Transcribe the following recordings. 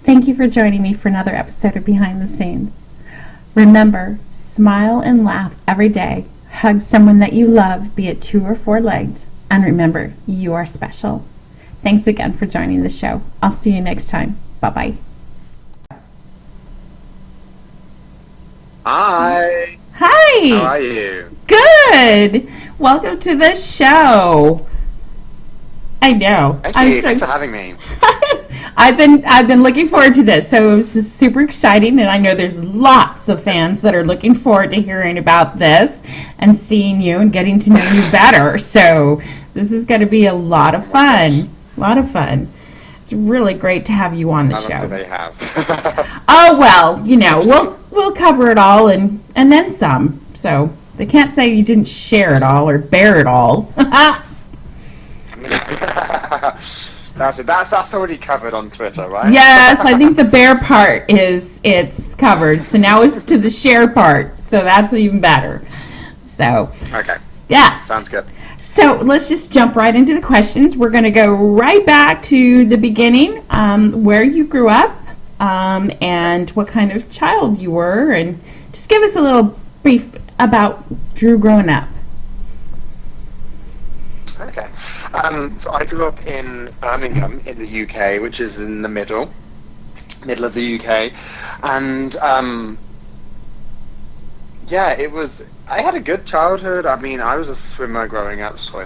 Thank you for joining me for another episode of Behind the Scenes. Remember, smile and laugh every day. Hug someone that you love, be it 2 or 4 legged. And remember, you are special. Thanks again for joining the show. I'll see you next time. Bye-bye. Hi. Hi. How are you? Good. Welcome to the show. I know. Thanks for having me. I've been looking forward to this, so this is super exciting, and I know there's lots of fans that are looking forward to hearing about this and seeing you and getting to know you better. So this is going to be a lot of fun. A lot of fun. It's really great to have you on the show. How long do they have? Oh well, we'll cover it all and then some. So they can't say you didn't share it all or bear it all. That's already covered on Twitter, right? Yes, I think the bear part it's covered. So now it's to the share part. So that's even better. So okay. Yes. Sounds good. So let's just jump right into the questions. We're going to go right back to the beginning, where you grew up, and what kind of child you were, and just give us a little brief about Drew growing up. Okay. So I grew up in Birmingham in the UK, which is in the middle of the UK, and I had a good childhood. I mean, I was a swimmer growing up, so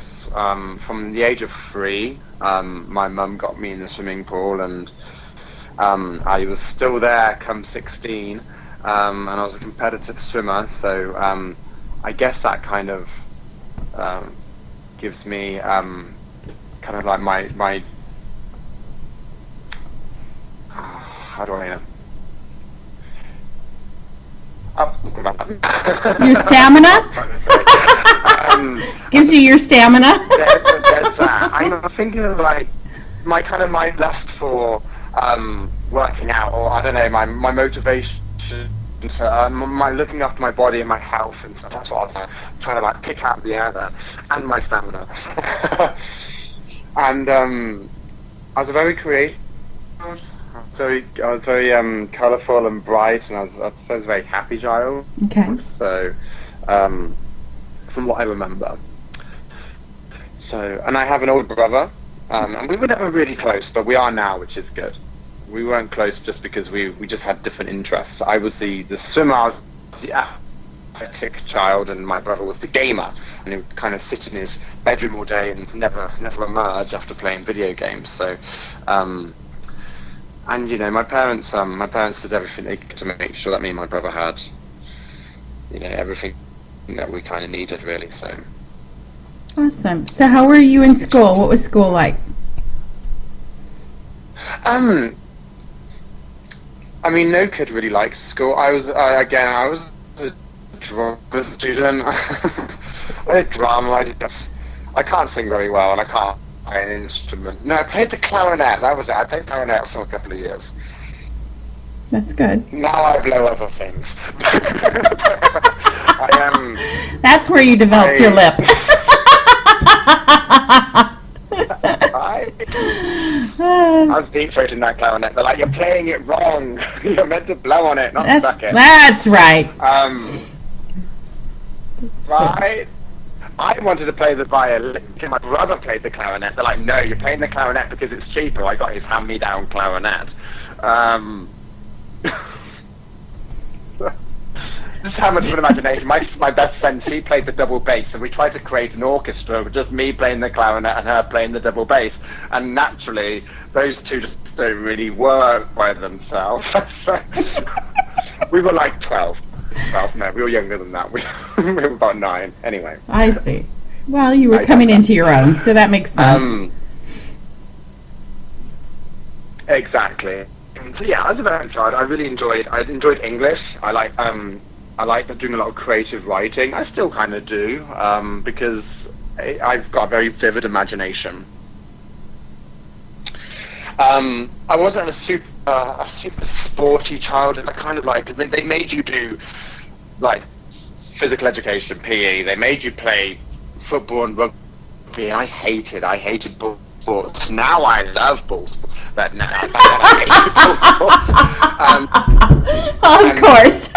from the age of 3, my mum got me in the swimming pool, and I was still there come 16, and I was a competitive swimmer, so I guess that kind of gives me kind of like my how do I know? Your stamina? Gives you your stamina? There's that. I'm thinking of like my lust for working out, or I don't know, my motivation, my looking after my body and my health, and stuff. That's what I was trying to like pick out of the air there, and my stamina. And I was a very creative. I was very colourful and bright, and I suppose a very happy child. Okay. So, from what I remember. So, and I have an older brother, and we were never really close, but we are now, which is good. We weren't close just because we just had different interests. I was the swimmer, I was the athletic child, and my brother was the gamer, and he would kind of sit in his bedroom all day and never emerge after playing video games. So, and my parents did everything they could to make sure that me and my brother had, everything that we kind of needed, really. So. Awesome. So how were you in school? What was school like? I mean, no kid really likes school. I was a drama student. I did drama. I can't sing very well, and I can't play an instrument. No, I played the clarinet. That was it. I played clarinet for a couple of years. That's good. Now I blow other things. That's where you developed your lip. I was deep throating that clarinet. They're like, you're playing it wrong. You're meant to blow on it, not suck it. That's right. Right. I wanted to play the violin. My brother played the clarinet. They're like, no, you're playing the clarinet because it's cheaper. I got his hand-me-down clarinet. Just how much of an imagination. My best friend, she played the double bass, and we tried to create an orchestra with just me playing the clarinet and her playing the double bass. And naturally, those two just don't really work by themselves. We were like 12. Well, no, we were younger than that. We were about 9. Anyway. I see. Well, you were coming into your own, so that makes sense. Exactly. So yeah, as a very child, I enjoyed English. I like doing a lot of creative writing. I still kind of do, because I've got a very vivid imagination. I wasn't a super sporty child. I kind of like, they made you do like physical education, PE. They made you play football and rugby. I hated sports. Now I love ball sports, but now I hate ball sports. Of course.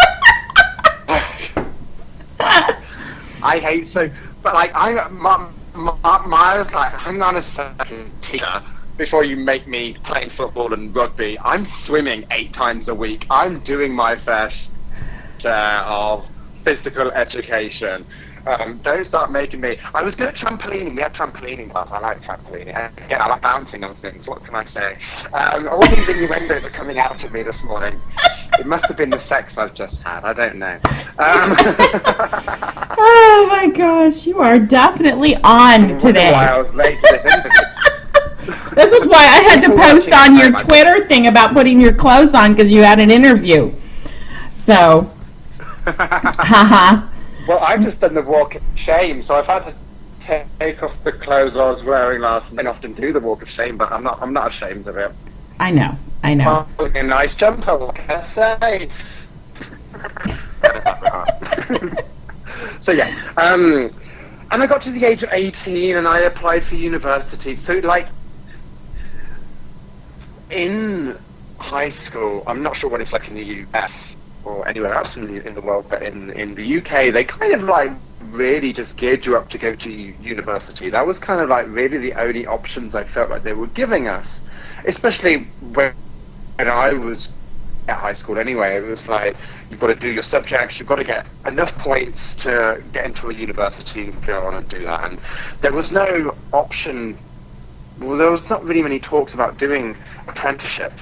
I hate so, but like my was like, hang on a second, teacher. Before you make me playing football and rugby, I'm swimming 8 times a week. I'm doing my fair share of physical education. Don't start making me. I was good at trampolining. We had trampolining class. I like trampolining. Again, I like bouncing on things. What can I say? All these innuendos are coming out of me this morning. It must have been the sex I've just had. I don't know. Oh my gosh, you are definitely on today. Why I was late to this interview. This is why I had to post on your Twitter thing about putting your clothes on because you had an interview. So, haha. Well, I've just done the walk of shame, so I've had to take off the clothes I was wearing last night. I often do the walk of shame, but I'm not ashamed of it. I know. Oh, a nice jumper, what can I say? So yeah, and I got to the age of 18 and I applied for university. So like, in high school, I'm not sure what it's like in the US or anywhere else in the world, but in the UK, they kind of like really just geared you up to go to university. That was kind of like really the only options I felt like they were giving us, especially when I was at high school anyway. It was like, you've got to do your subjects, you've got to get enough points to get into a university and go on and do that. And there was no option, well, there was not really many talks about doing apprenticeships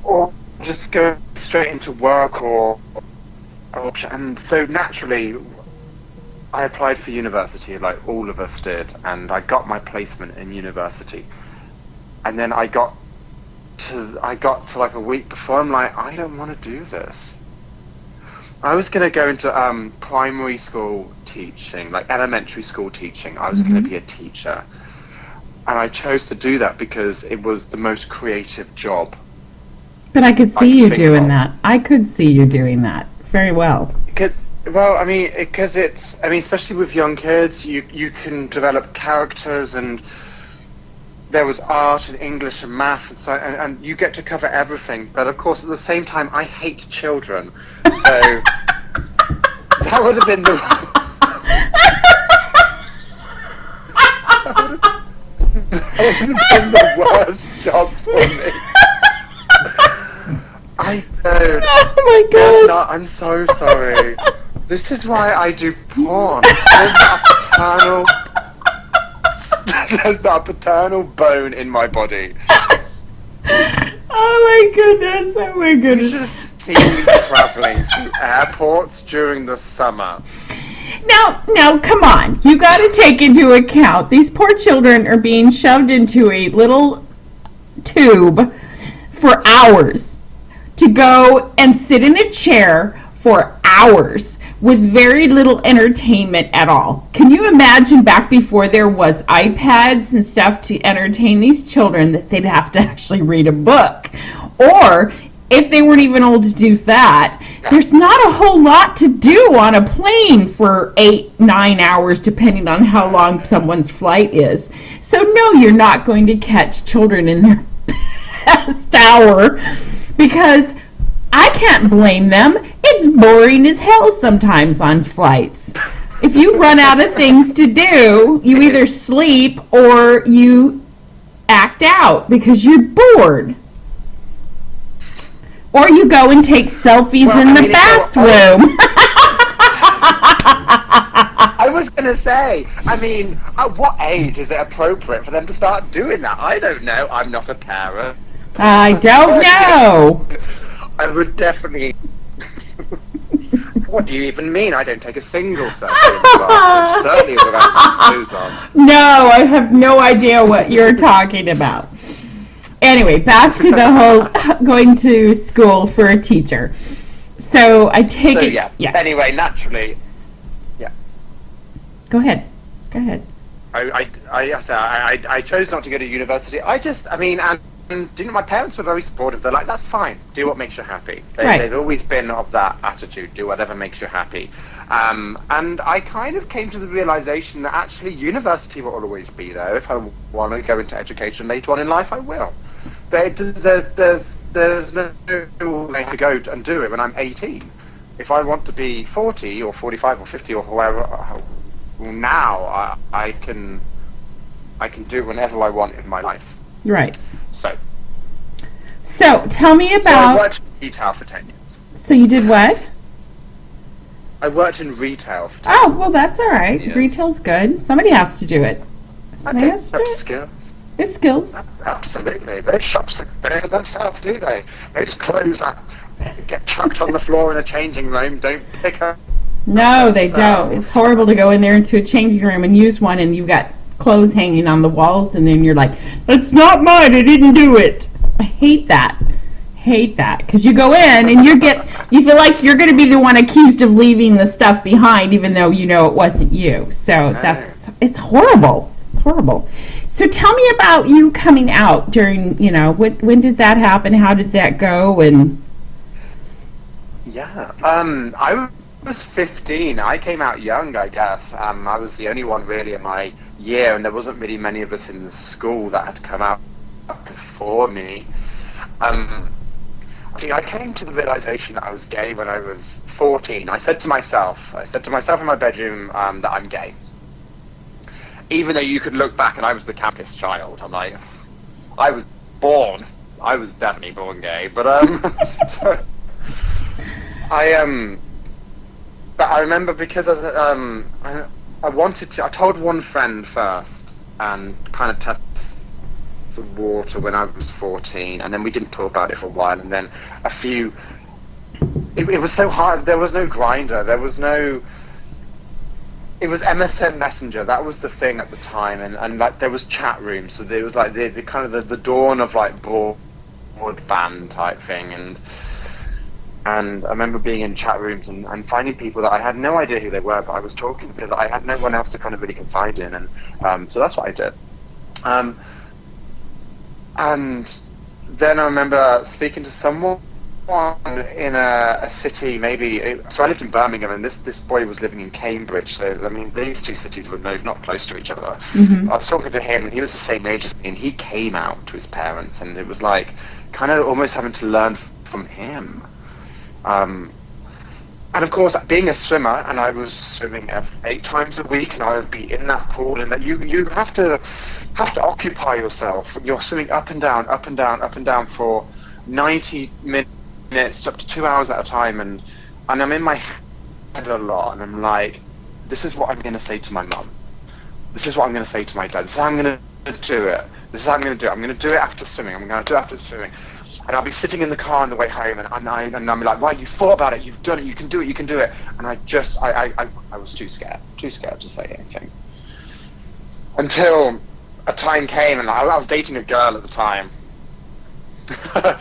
or just go straight into work or option. And so naturally I applied for university like all of us did, and I got my placement in university. And then I got to like a week before, I'm like, I don't want to do this. I was going to go into primary school teaching, like elementary school teaching. I was going to be a teacher. And I chose to do that because it was the most creative job. But I could see you doing that. I could see you doing that very well. Well, I mean, because it's, I mean, especially with young kids, you can develop characters, and there was art and English and math, and so, and you get to cover everything. But of course, at the same time, I hate children, so that would have been the worst job for me. I don't. Oh my gosh. I'm so sorry. This is why I do porn. There's not a paternal bone in my body. Oh my goodness. Oh my You goodness. should have seen me traveling through airports during the summer. Now, come on. You got to take into account these poor children are being shoved into a little tube for hours to go and sit in a chair for hours with very little entertainment at all. Can you imagine back before there was iPads and stuff to entertain these children that they'd have to actually read a book? Or if they weren't even able to do that, there's not a whole lot to do on a plane for 8-9 hours, depending on how long someone's flight is. So no, you're not going to catch children in their best hour, because I can't blame them. It's boring as hell sometimes on flights. If you run out of things to do, you either sleep or you act out because you're bored. Or you go and take selfies in the bathroom. I was going to say, I mean, at what age is it appropriate for them to start doing that? I don't know. I'm not a parent. I don't know. I would definitely... What do you even mean? I don't take a single selfie in the bathroom, certainly without my clothes on. No, I have no idea what you're talking about. Anyway, back to the whole going to school for a teacher. So I take it... Yeah. Yes. Anyway, naturally... Yeah. Go ahead. Go ahead. I chose not to go to university. And my parents were very supportive. They're like, that's fine. Do what makes you happy. Right. They've always been of that attitude. Do whatever makes you happy. And I kind of came to the realization that actually university will always be there. If I want to go into education later on in life, I will. There's no way to go and do it when I'm 18. If I want to be 40 or 45 or 50 or however, now I can do it whenever I want in my life. Right. So tell me I about. worked in retail for 10 years. So you did what? I worked in retail for 10 Oh, well, that's all right. Yes. Retail's good. Somebody has to do it. Somebody years. has to do That's it. skills. It's skills. Absolutely. Those shops don't themselves, do they? Those clothes that get chucked on the floor in a changing room don't pick up. No, they don't. It's horrible to go in there into a changing room and use one, and you've got clothes hanging on the walls, and then you're like, "That's not mine. I didn't do it." I hate that. Because you go in and you feel like you're going to be the one accused of leaving the stuff behind, even though you know it wasn't you. So it's horrible. It's horrible. So tell me about you coming out during, when did that happen? How did that go? And Yeah. I was 15. I came out young, I guess. I was the only one really in my year, and there wasn't really many of us in the school that had come out before me. I came to the realization that I was gay when I was 14. I said to myself in my bedroom that I'm gay. Even though you could look back and I was the campus child, I'm like, I was definitely born gay, but but I remember because I told one friend first and kind of tested the water when I was 14, and then we didn't talk about it for a while, and then it was so hard. There was no Grindr, it was MSN Messenger. That was the thing at the time, and like there was chat rooms, so there was like the kind of the dawn of like broadband type thing, and I remember being in chat rooms and finding people that I had no idea who they were, but I was talking because I had no one else to kind of really confide in, and so that's what I did. And then I remember speaking to someone in a city, so I lived in Birmingham, and this boy was living in Cambridge, so I mean these two cities were not close to each other. Mm-hmm. I was talking to him, and he was the same age as me, and he came out to his parents, and it was like kind of almost having to learn from him. And of course, being a swimmer, and I was swimming 8 times a week, and I would be in that pool, and that you have to occupy yourself. You're swimming up and down, up and down, up and down for 90 minutes, up to 2 hours at a time, and I'm in my head a lot, and I'm like, this is what I'm going to say to my mum. This is what I'm going to say to my dad. This is how I'm going to do it. This is how I'm going to do it. I'm going to do it after swimming. I'm going to do it after swimming. And I'll be sitting in the car on the way home, and I'm like, right, you thought about it, you've done it, you can do it. And I was too scared to say anything. Until a time came, and I was dating a girl at the time. I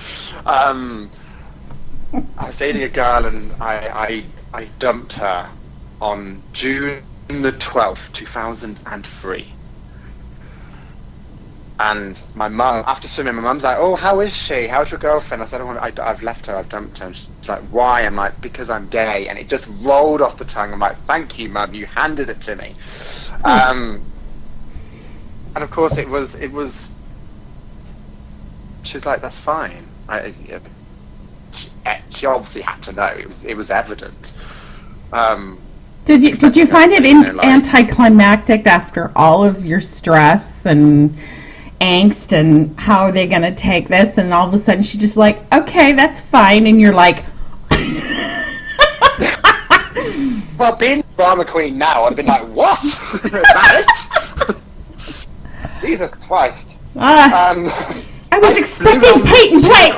was dating a girl, and I dumped her on June the 12th, 2003. And my mum, after swimming, my mum's like, "Oh, how is she? How's your girlfriend?" I said, "I've left her. I've dumped her." And she's like, "Why?" I'm like, "Because I'm gay." And it just rolled off the tongue. I'm like, "Thank you, Mum. You handed it to me." And of course, it was. She's like, "That's fine." She obviously had to know. It was evident. Did you find it anticlimactic after all of your stress and angst, and how are they going to take this, and all of a sudden she's just like, "Okay, that's fine," and you're like, well, being drama queen now, I've been like, what? Is that it? Jesus Christ. I was expecting Peyton Place.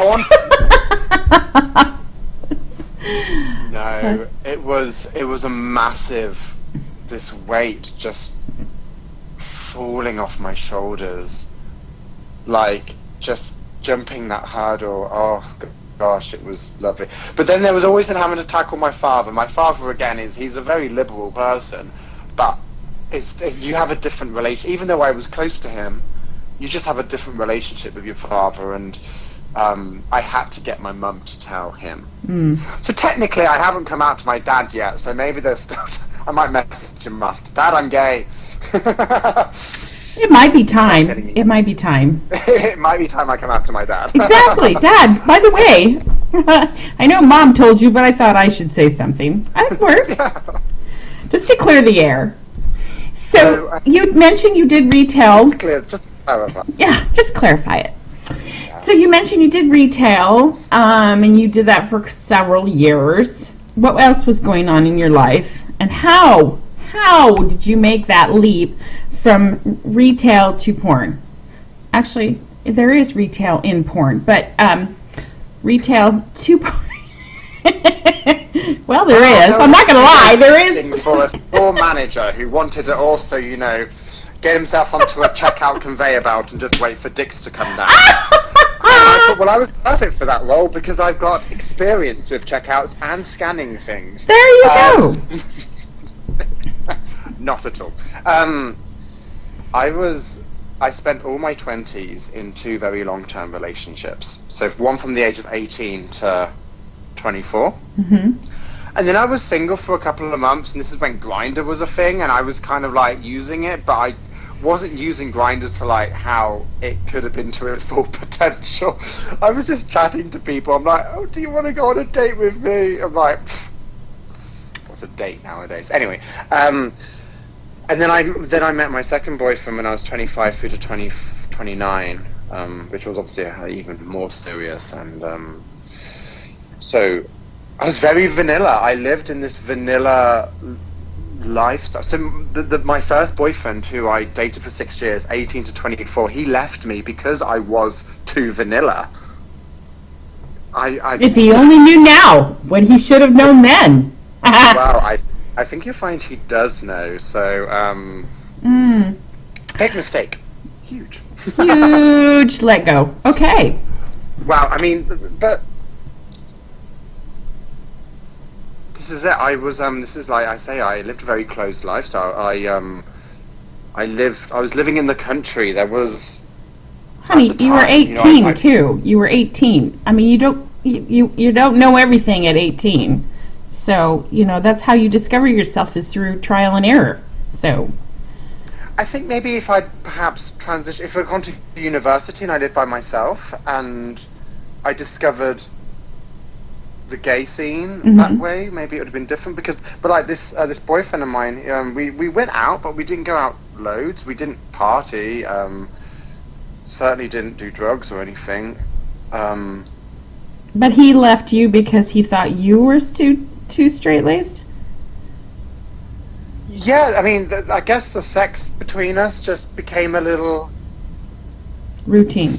No, it was a massive, this weight just falling off my shoulders, like just jumping that hurdle. Oh gosh, it was lovely. But then there was always having to tackle my father. My father, again, he's a very liberal person, but you have a different relation. Even though I was close to him, you just have a different relationship with your father, and I had to get my mum to tell him. So technically I haven't come out to my dad yet, so maybe there's still I might message him after. Dad, I'm gay. It might be time. It might be time. It might be time I come out to my dad. Exactly. Dad, by the way, I know Mom told you, but I thought I should say something. It works. Just to clear the air. So you mentioned you did retail. Just clarify. Yeah, just clarify it. So you mentioned you did retail, and you did that for several years. What else was going on in your life? And how did you make that leap from retail to porn? Actually, there is retail in porn, but retail to porn. Well, there is. I'm not going to lie. There is. For a store manager who wanted to also, get himself onto a checkout conveyor belt and just wait for dicks to come down. I thought, well, I was perfect for that role because I've got experience with checkouts and scanning things. There you go. Not at all. I spent all my 20s in 2 very long-term relationships. So one from the age of 18 to 24. And then I was single for a couple of months, and this is when Grindr was a thing, and I was kind of like using it, but I wasn't using Grindr to like how it could have been to its full potential. I was just chatting to people. I'm like, oh, do you want to go on a date with me? I'm like, what's a date nowadays? Anyway, and then I met my second boyfriend when I was 25 through to 29, which was obviously even more serious. And so I was very vanilla. I lived in this vanilla lifestyle. So my first boyfriend, who I dated for 6 years, 18 to 24, he left me because I was too vanilla. If he only knew now what he should have known then. Well, I think you'll find he does know. So big mistake. Huge. Huge let go. Okay. Wow, I mean, but this is it. I was this is like I say, I lived a very closed lifestyle. I was living in the country. There was, honey, you were 18 too. You were 18. I mean, you don't know everything at 18. So, that's how you discover yourself, is through trial and error. So I think maybe if I'd perhaps if I'd gone to university and I lived by myself and I discovered the gay scene that way, maybe it would have been different. But like this boyfriend of mine, we went out, but we didn't go out loads. We didn't party. Certainly didn't do drugs or anything. But he left you because he thought you were too straight-laced? Yeah, I mean, I guess the sex between us just became a little routine.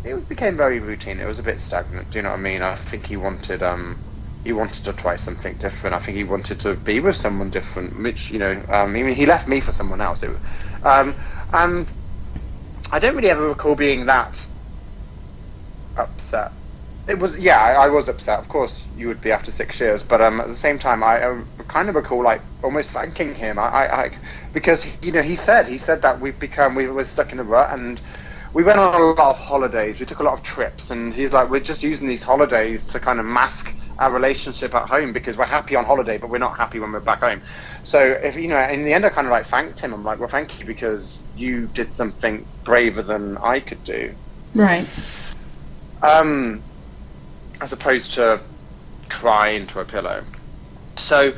It became very routine. It was a bit stagnant. Do you know what I mean? I think he wanted to try something different. I think he wanted to be with someone different. Which I mean, he left me for someone else. And I don't really ever recall being that upset. It was, yeah, I was upset. Of course, you would be after 6 years, but at the same time, I kind of recall like almost thanking him. Because he said that we were stuck in a rut, and we went on a lot of holidays. We took a lot of trips, and he's like, we're just using these holidays to kind of mask our relationship at home because we're happy on holiday, but we're not happy when we're back home. So if in the end, I kind of like thanked him. I'm like, well, thank you because you did something braver than I could do. Right. As opposed to cry into a pillow. So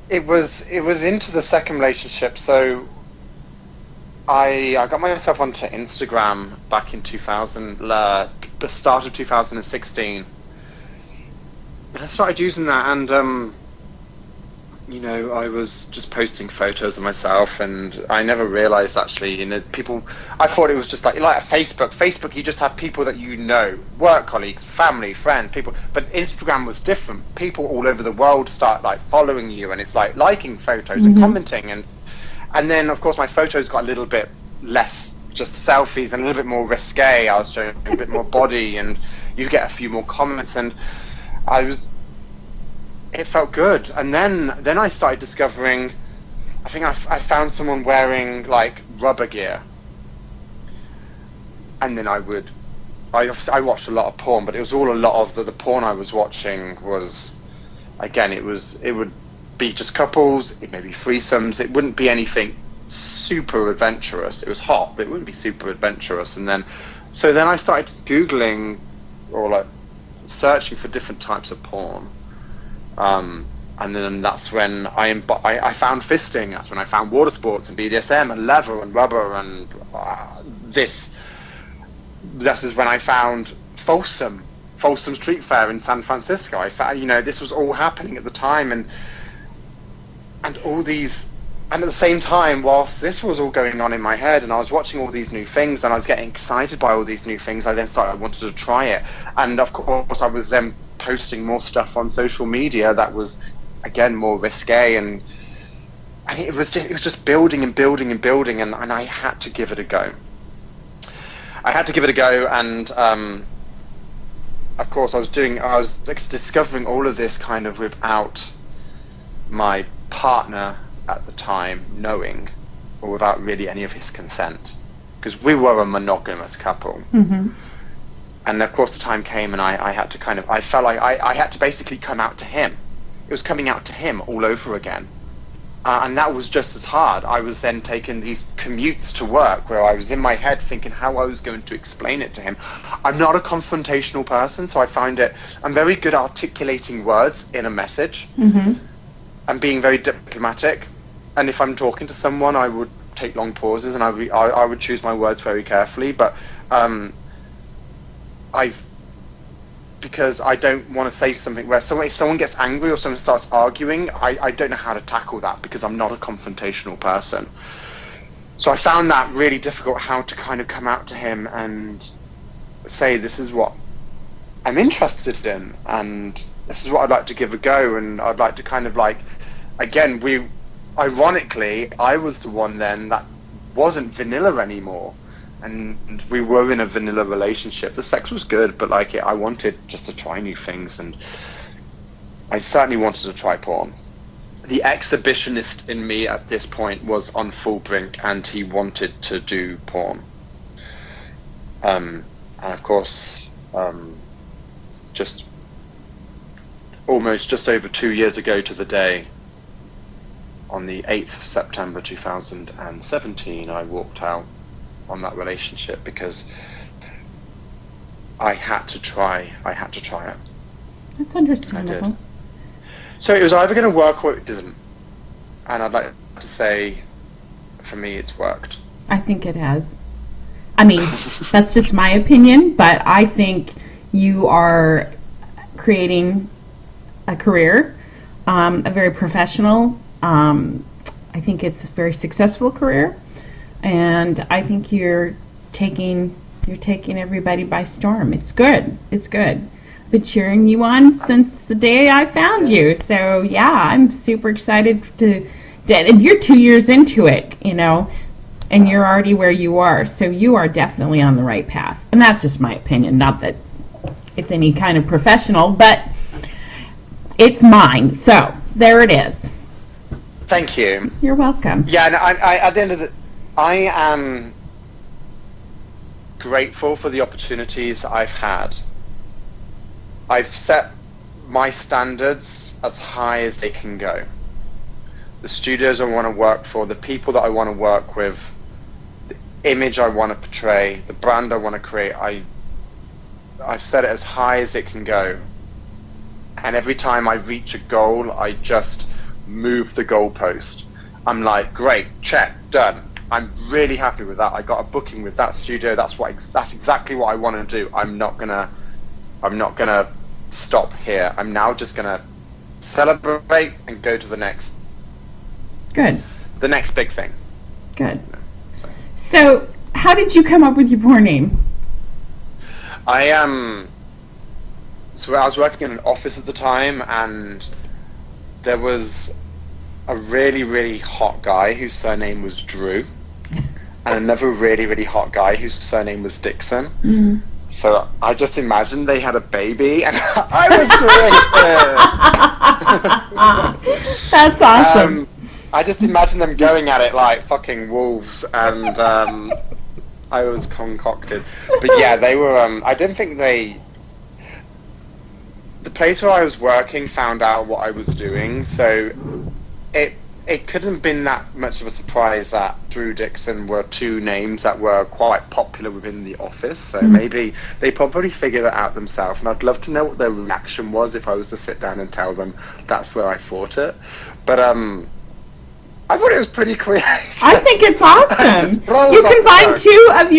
it was into the second relationship. So I got myself onto Instagram back in the start of 2016, and I started using that, and I was just posting photos of myself, and I never realized actually, people, I thought it was just like a Facebook, you just have people that work colleagues, family, friends, people, but Instagram was different. People all over the world start like following you, and it's like liking photos and commenting, and then of course my photos got a little bit less just selfies and a little bit more risque. I was showing a bit more body, and you get a few more comments, and it felt good. And then I started discovering, I think I found someone wearing like rubber gear, and then I watched a lot of porn, but it was all a lot of the porn I was watching was, again, it would be just couples, it may be threesomes, it wouldn't be anything super adventurous. It was hot, but it wouldn't be super adventurous. And then I started Googling or like searching for different types of porn. And then that's when I found fisting. That's when I found water sports and BDSM and leather and rubber and this is when I found Folsom Street Fair in San Francisco. I found, this was all happening at the time, and all these, and at the same time, whilst this was all going on in my head, and I was watching all these new things, and I was getting excited by all these new things, I then started, I wanted to try it, and of course, I was then posting more stuff on social media that was, again, more risque, and it was just building and building and building, and I had to give it a go. And of course, I was discovering all of this kind of without my partner at the time knowing, or without really any of his consent, because we were a monogamous couple. Mm-hmm. And of course, the time came, and I had to I felt like I had to basically come out to him. It was coming out to him all over again. And that was just as hard. I was then taking these commutes to work where I was in my head thinking how I was going to explain it to him. I'm not a confrontational person, so I'm very good at articulating words in a message. Mm-hmm. And being very diplomatic. And if I'm talking to someone, I would take long pauses, and I would choose my words very carefully. But because I don't want to say something where if someone gets angry or someone starts arguing, I don't know how to tackle that, because I'm not a confrontational person. So I found that really difficult, how to kind of come out to him and say, this is what I'm interested in, and this is what I'd like to give a go, and I'd like to kind of like, again, ironically, I was the one then that wasn't vanilla anymore. And we were in a vanilla relationship. The sex was good, but I wanted just to try new things, and I certainly wanted to try porn. The exhibitionist in me at this point was on full brink, and he wanted to do porn. And of course, just over 2 years ago to the day, on the 8th of September 2017, I walked out on that relationship because I had to try it. That's understandable. I did. So it was either going to work or it didn't. And I'd like to say, for me, it's worked. I think it has. I mean, that's just my opinion, but I think you are creating a career, a very professional, I think it's a very successful career. And I think you're taking everybody by storm. It's good. It's good. I've been cheering you on since the day I found you. So yeah, I'm super excited and you're 2 years into it, and you're already where you are. So you are definitely on the right path. And that's just my opinion. Not that it's any kind of professional, but it's mine. So there it is. Thank you. You're welcome. Yeah, and I at the end of I am grateful for the opportunities I've had. I've set my standards as high as they can go. The studios I want to work for, the people that I want to work with, the image I want to portray, the brand I want to create, I've set it as high as it can go. And every time I reach a goal, I just move the goalpost. I'm like, great, check, done. I'm really happy with that. I got a booking with that studio. That's exactly what I want to do. I'm not gonna stop here. I'm now just gonna celebrate and go to the next. Good. The next big thing. Good. So, how did you come up with your porn name? So I was working in an office at the time, and there was a really, really hot guy whose surname was Drew, and another really, really hot guy whose surname was Dixon. Mm. So I just imagined they had a baby, and I was creative. That's awesome. I just imagined them going at it like fucking wolves, and I was concocted. But yeah, they were. I don't think they. The place where I was working found out what I was doing, so it couldn't have been that much of a surprise that Drew Dixon were two names that were quite popular within the office. So maybe they probably figured it out themselves, and I'd love to know what their reaction was if I was to sit down and tell them that's where I thought it. But I thought it was pretty creative. I think it's awesome. You combined two of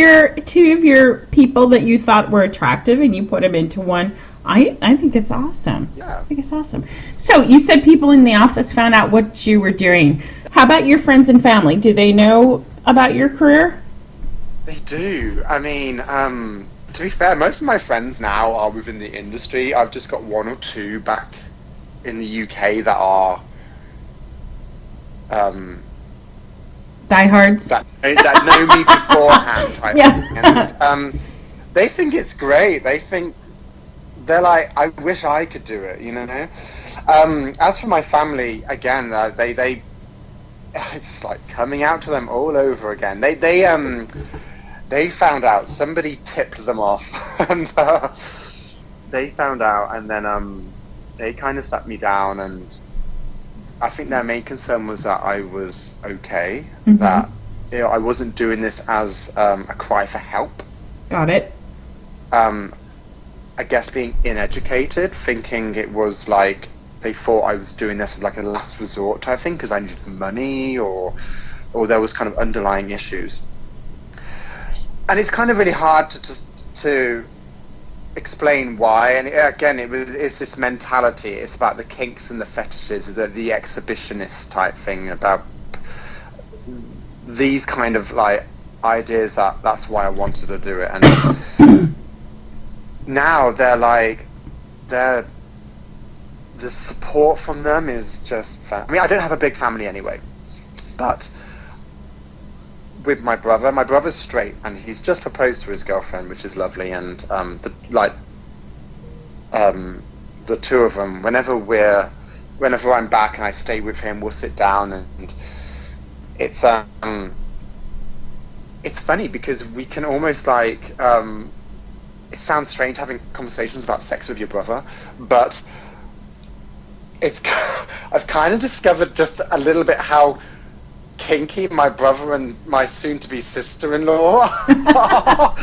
your people that you thought were attractive, and you put them into one. I think it's awesome. Yeah. I think it's awesome. So you said people in the office found out what you were doing. How about your friends and family? Do they know about your career? They do. I mean, to be fair, most of my friends now are within the industry. I've just got one or two back in the UK that are Diehards? that know me beforehand type Yeah. thing. And they think it's great. They're like, I wish I could do it, you know. As for my family, again, they it's like coming out to them all over again. They found out, somebody tipped them off, and they found out, and then they kind of sat me down, and I think their main concern was that I was okay, that I wasn't doing this as a cry for help. Got it. I guess being uneducated, thinking it was like they thought I was doing this as like a last resort type thing because I needed money, or there was kind of underlying issues. And it's kind of really hard to explain why. And again, it's this mentality. It's about the kinks and the fetishes, the exhibitionist type thing, about these kind of like ideas that's why I wanted to do it. And now the support from them is just I mean, I don't have a big family anyway, but with my brother's straight, and he's just proposed to his girlfriend, which is lovely. And the two of them, whenever I'm back and I stay with him, we'll sit down, and it's funny because we can almost like it sounds strange having conversations about sex with your brother, but I've kind of discovered just a little bit how kinky my brother and my soon-to-be sister-in-law are.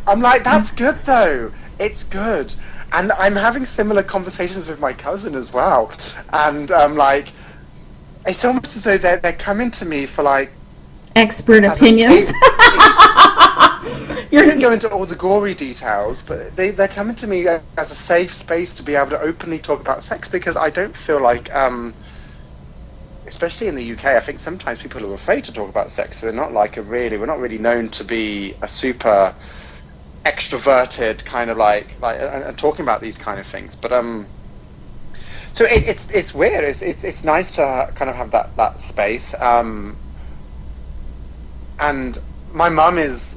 I'm like, that's good though. It's good. And I'm having similar conversations with my cousin as well. And like, it's almost as though they're coming to me for like expert opinions. I didn't go into all the gory details, but they're coming to me as a safe space to be able to openly talk about sex, because I don't feel like, especially in the UK, I think sometimes people are afraid to talk about sex. We're not really known to be a super extroverted kind of like and talking about these kind of things. But so it's weird. It's nice to kind of have that space. And my mum's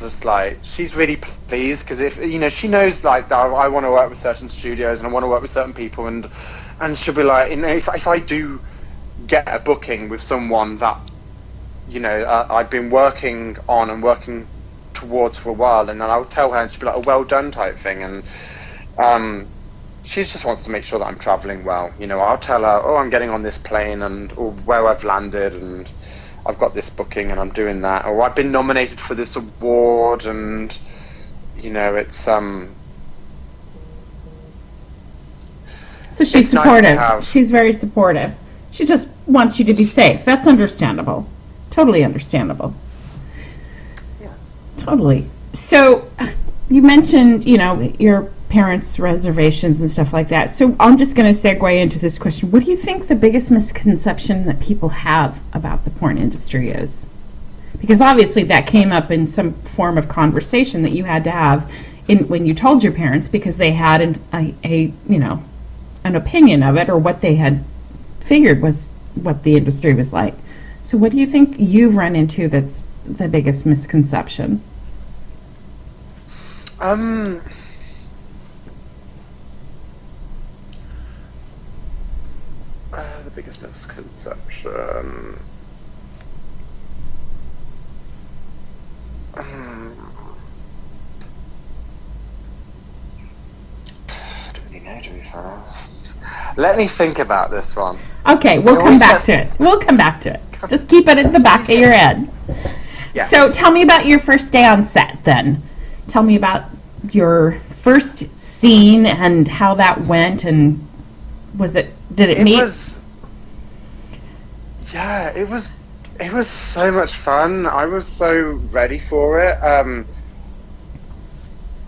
just like, she's really pleased, because if she knows like that I want to work with certain studios and I want to work with certain people, and she'll be like, if I do get a booking with someone that I've been working on and working towards for a while, and then I'll tell her, and she'll be like, a well done type thing. And she just wants to make sure that I'm traveling well. I'll tell her, oh, I'm getting on this plane, or where I've landed, and I've got this booking and I'm doing that, or I've been nominated for this award, and it's So she's supportive. Nice. She's very supportive. She just wants you to be safe. That's understandable. Totally understandable. Yeah. Totally. So you mentioned, your parents' reservations and stuff like that. So I'm just going to segue into this question. What do you think the biggest misconception that people have about the porn industry is? Because obviously that came up in some form of conversation that you had to have when you told your parents, because they had an opinion of it, or what they had figured was what the industry was like. So what do you think you've run into that's the biggest misconception? The biggest misconception. know, to be fair. Let me think about this one. Okay, we'll It come always back gets- to it. We'll come back to it. Just keep it at the back of your head. Yes. So tell me about your first day on set then. Tell me about your first scene and how that went, and did it meet? It was so much fun. I was so ready for it.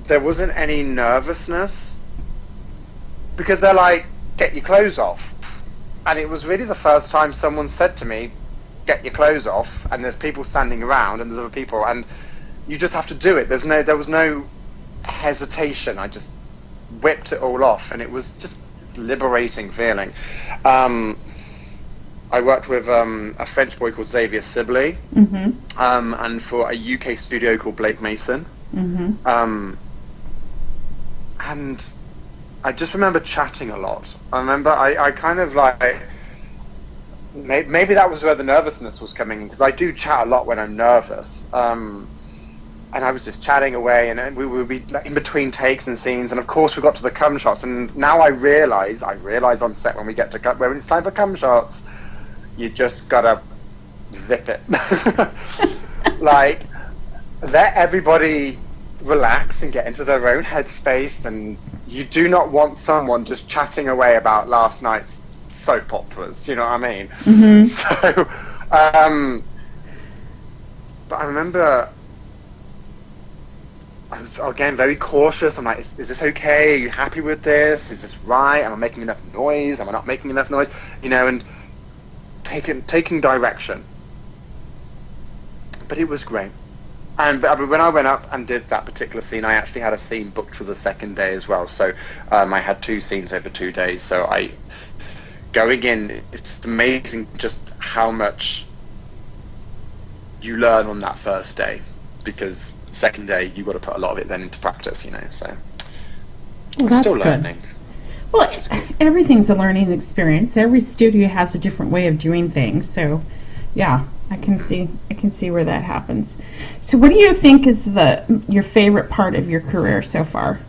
There wasn't any nervousness because they're like, get your clothes off. And it was really the first time someone said to me, get your clothes off, and there's people standing around and there's other people, and you just have to do it. There was no hesitation. I just whipped it all off, and it was just a liberating feeling. I worked with a French boy called Xavier Sibley, and for a UK studio called Blake Mason. And I just remember chatting a lot. I remember I kind of like, maybe that was where the nervousness was coming in, because I do chat a lot when I'm nervous. And I was just chatting away, and we would be like, in between takes and scenes, and of course we got to the cum shots, and now I realise on set when we get to when it's time for cum shots, you just gotta zip it. Like, let everybody relax and get into their own headspace, and you do not want someone just chatting away about last night's soap operas, do you know what I mean? So, but I remember I was, again, very cautious. I'm like, is this okay? Are you happy with this? Is this right? Am I making enough noise? Am I not making enough noise? You know, and taking direction. But it was great. And when I went up and did that particular scene, I actually had a scene booked for the second day as well. So I had 2 scenes over 2 days. So going in, it's amazing just how much you learn on that first day, because second day you've got to put a lot of it then into practice, you know. So I'm still learning. Well, everything's a learning experience. Every studio has a different way of doing things. So, yeah, I can see where that happens. So, what do you think is your favorite part of your career so far?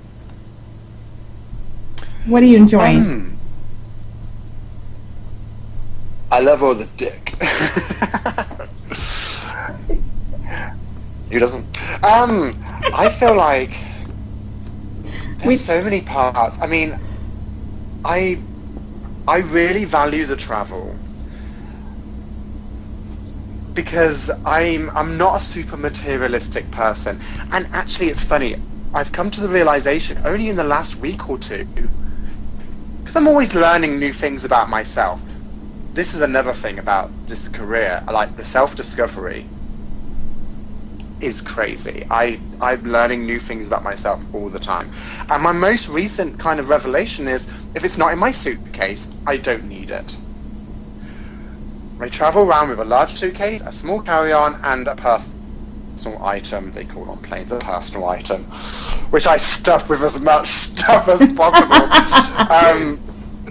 What are you enjoying? I love all the dick. Who doesn't? I feel like there's so many parts. I mean, I really value the travel because I'm not a super materialistic person. And actually, it's funny. I've come to the realization only in the last week or two, because I'm always learning new things about myself. This is another thing about this career. Like, the self-discovery is crazy. I'm learning new things about myself all the time. And my most recent kind of revelation is, if it's not in my suitcase, I don't need it. I travel around with a large suitcase, a small carry-on, and a personal item. They call it on planes a personal item, which I stuff with as much stuff as possible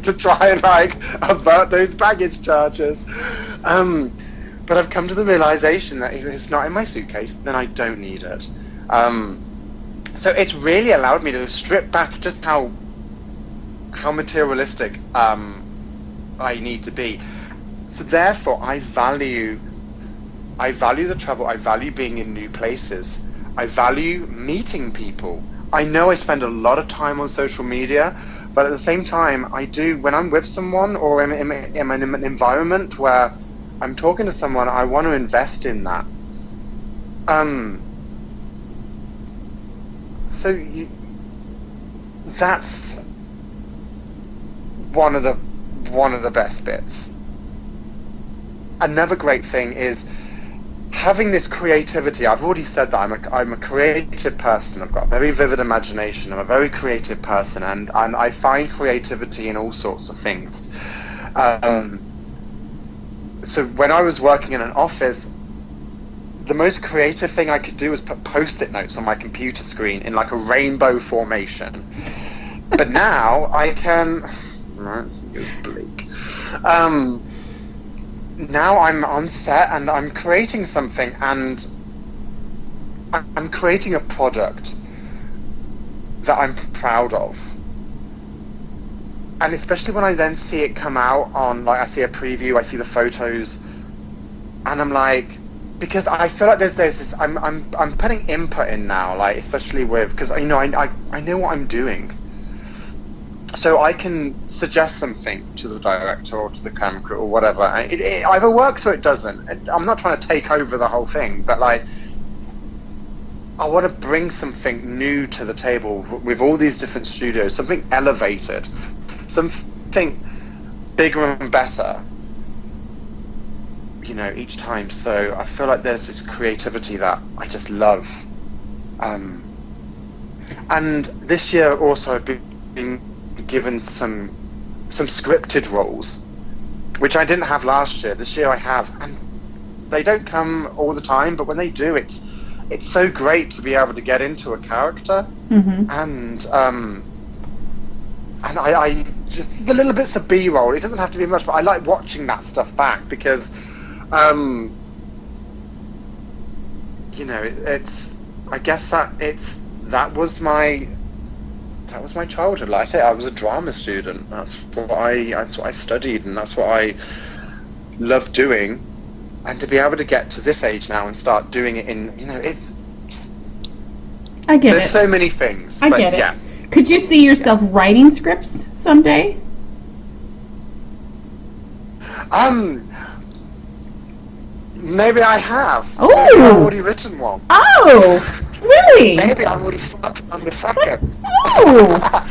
to try and like avert those baggage charges. But I've come to the realization that if it's not in my suitcase, then I don't need it. So it's really allowed me to strip back just how materialistic I need to be. So therefore, I value the travel. I value being in new places. I value meeting people. I know I spend a lot of time on social media, but at the same time, I do, when I'm with someone or in an environment where I'm talking to someone, I want to invest in that. That's one of the best bits. Another great thing is having this creativity. I've already said that I'm a creative person. I've got a very vivid imagination. I'm a very creative person, and I find creativity in all sorts of things. So when I was working in an office, the most creative thing I could do was put post-it notes on my computer screen in like a rainbow formation. But now I can... It was bleak. Now I'm on set and I'm creating something, and I'm creating a product that I'm proud of. and especially when I then see it come out on, like, I see a preview, I see the photos, and I'm like, because I feel like there's this, I'm putting input in now, like, especially with, because, you know, I know what I'm doing. So I can suggest something to the director or to the camera crew or whatever. It either works or it doesn't. I'm not trying to take over the whole thing, but, like, I want to bring something new to the table with all these different studios, something elevated, something bigger and better, you know, each time. So I feel like there's this creativity that I just love. And this year also I've been given some scripted roles, which I didn't have last year. This year I have, and they don't come all the time, but when they do, it's so great to be able to get into a character. And I just the little bits of B-roll. It doesn't have to be much, but I like watching that stuff back because, you know, it's. I guess that was my childhood. Like I say, I was a drama student. That's what I studied, and that's what I love doing. And to be able to get to this age now and start doing it in, you know, it's. I get There's it. so many things. I but get it. Yeah. Could you see yourself writing scripts someday? Maybe I have. Ooh. Maybe I've already written one. Oh, really? Maybe I've already started on the second. Oh.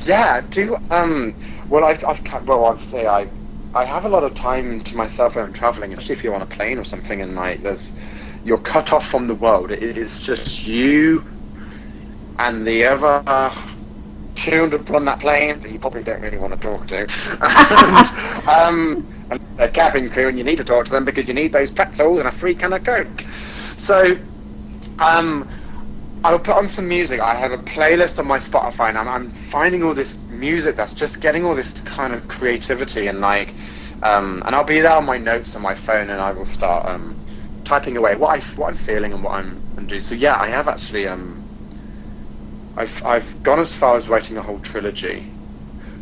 Yeah. Well, obviously I have a lot of time to myself when I'm traveling, especially if you're on a plane or something, and like you're cut off from the world. It is just you and the other 200 people on that plane that you probably don't really want to talk to, and the cabin crew, and you need to talk to them because you need those pretzels and a free can of Coke. So I'll put on some music. I have a playlist on my Spotify, and I'm finding all this music that's just getting all this kind of creativity, and like, and I'll be there on my notes on my phone, and I will start typing away what I'm feeling and what I'm going to do. So yeah, I have actually I've gone as far as writing a whole trilogy,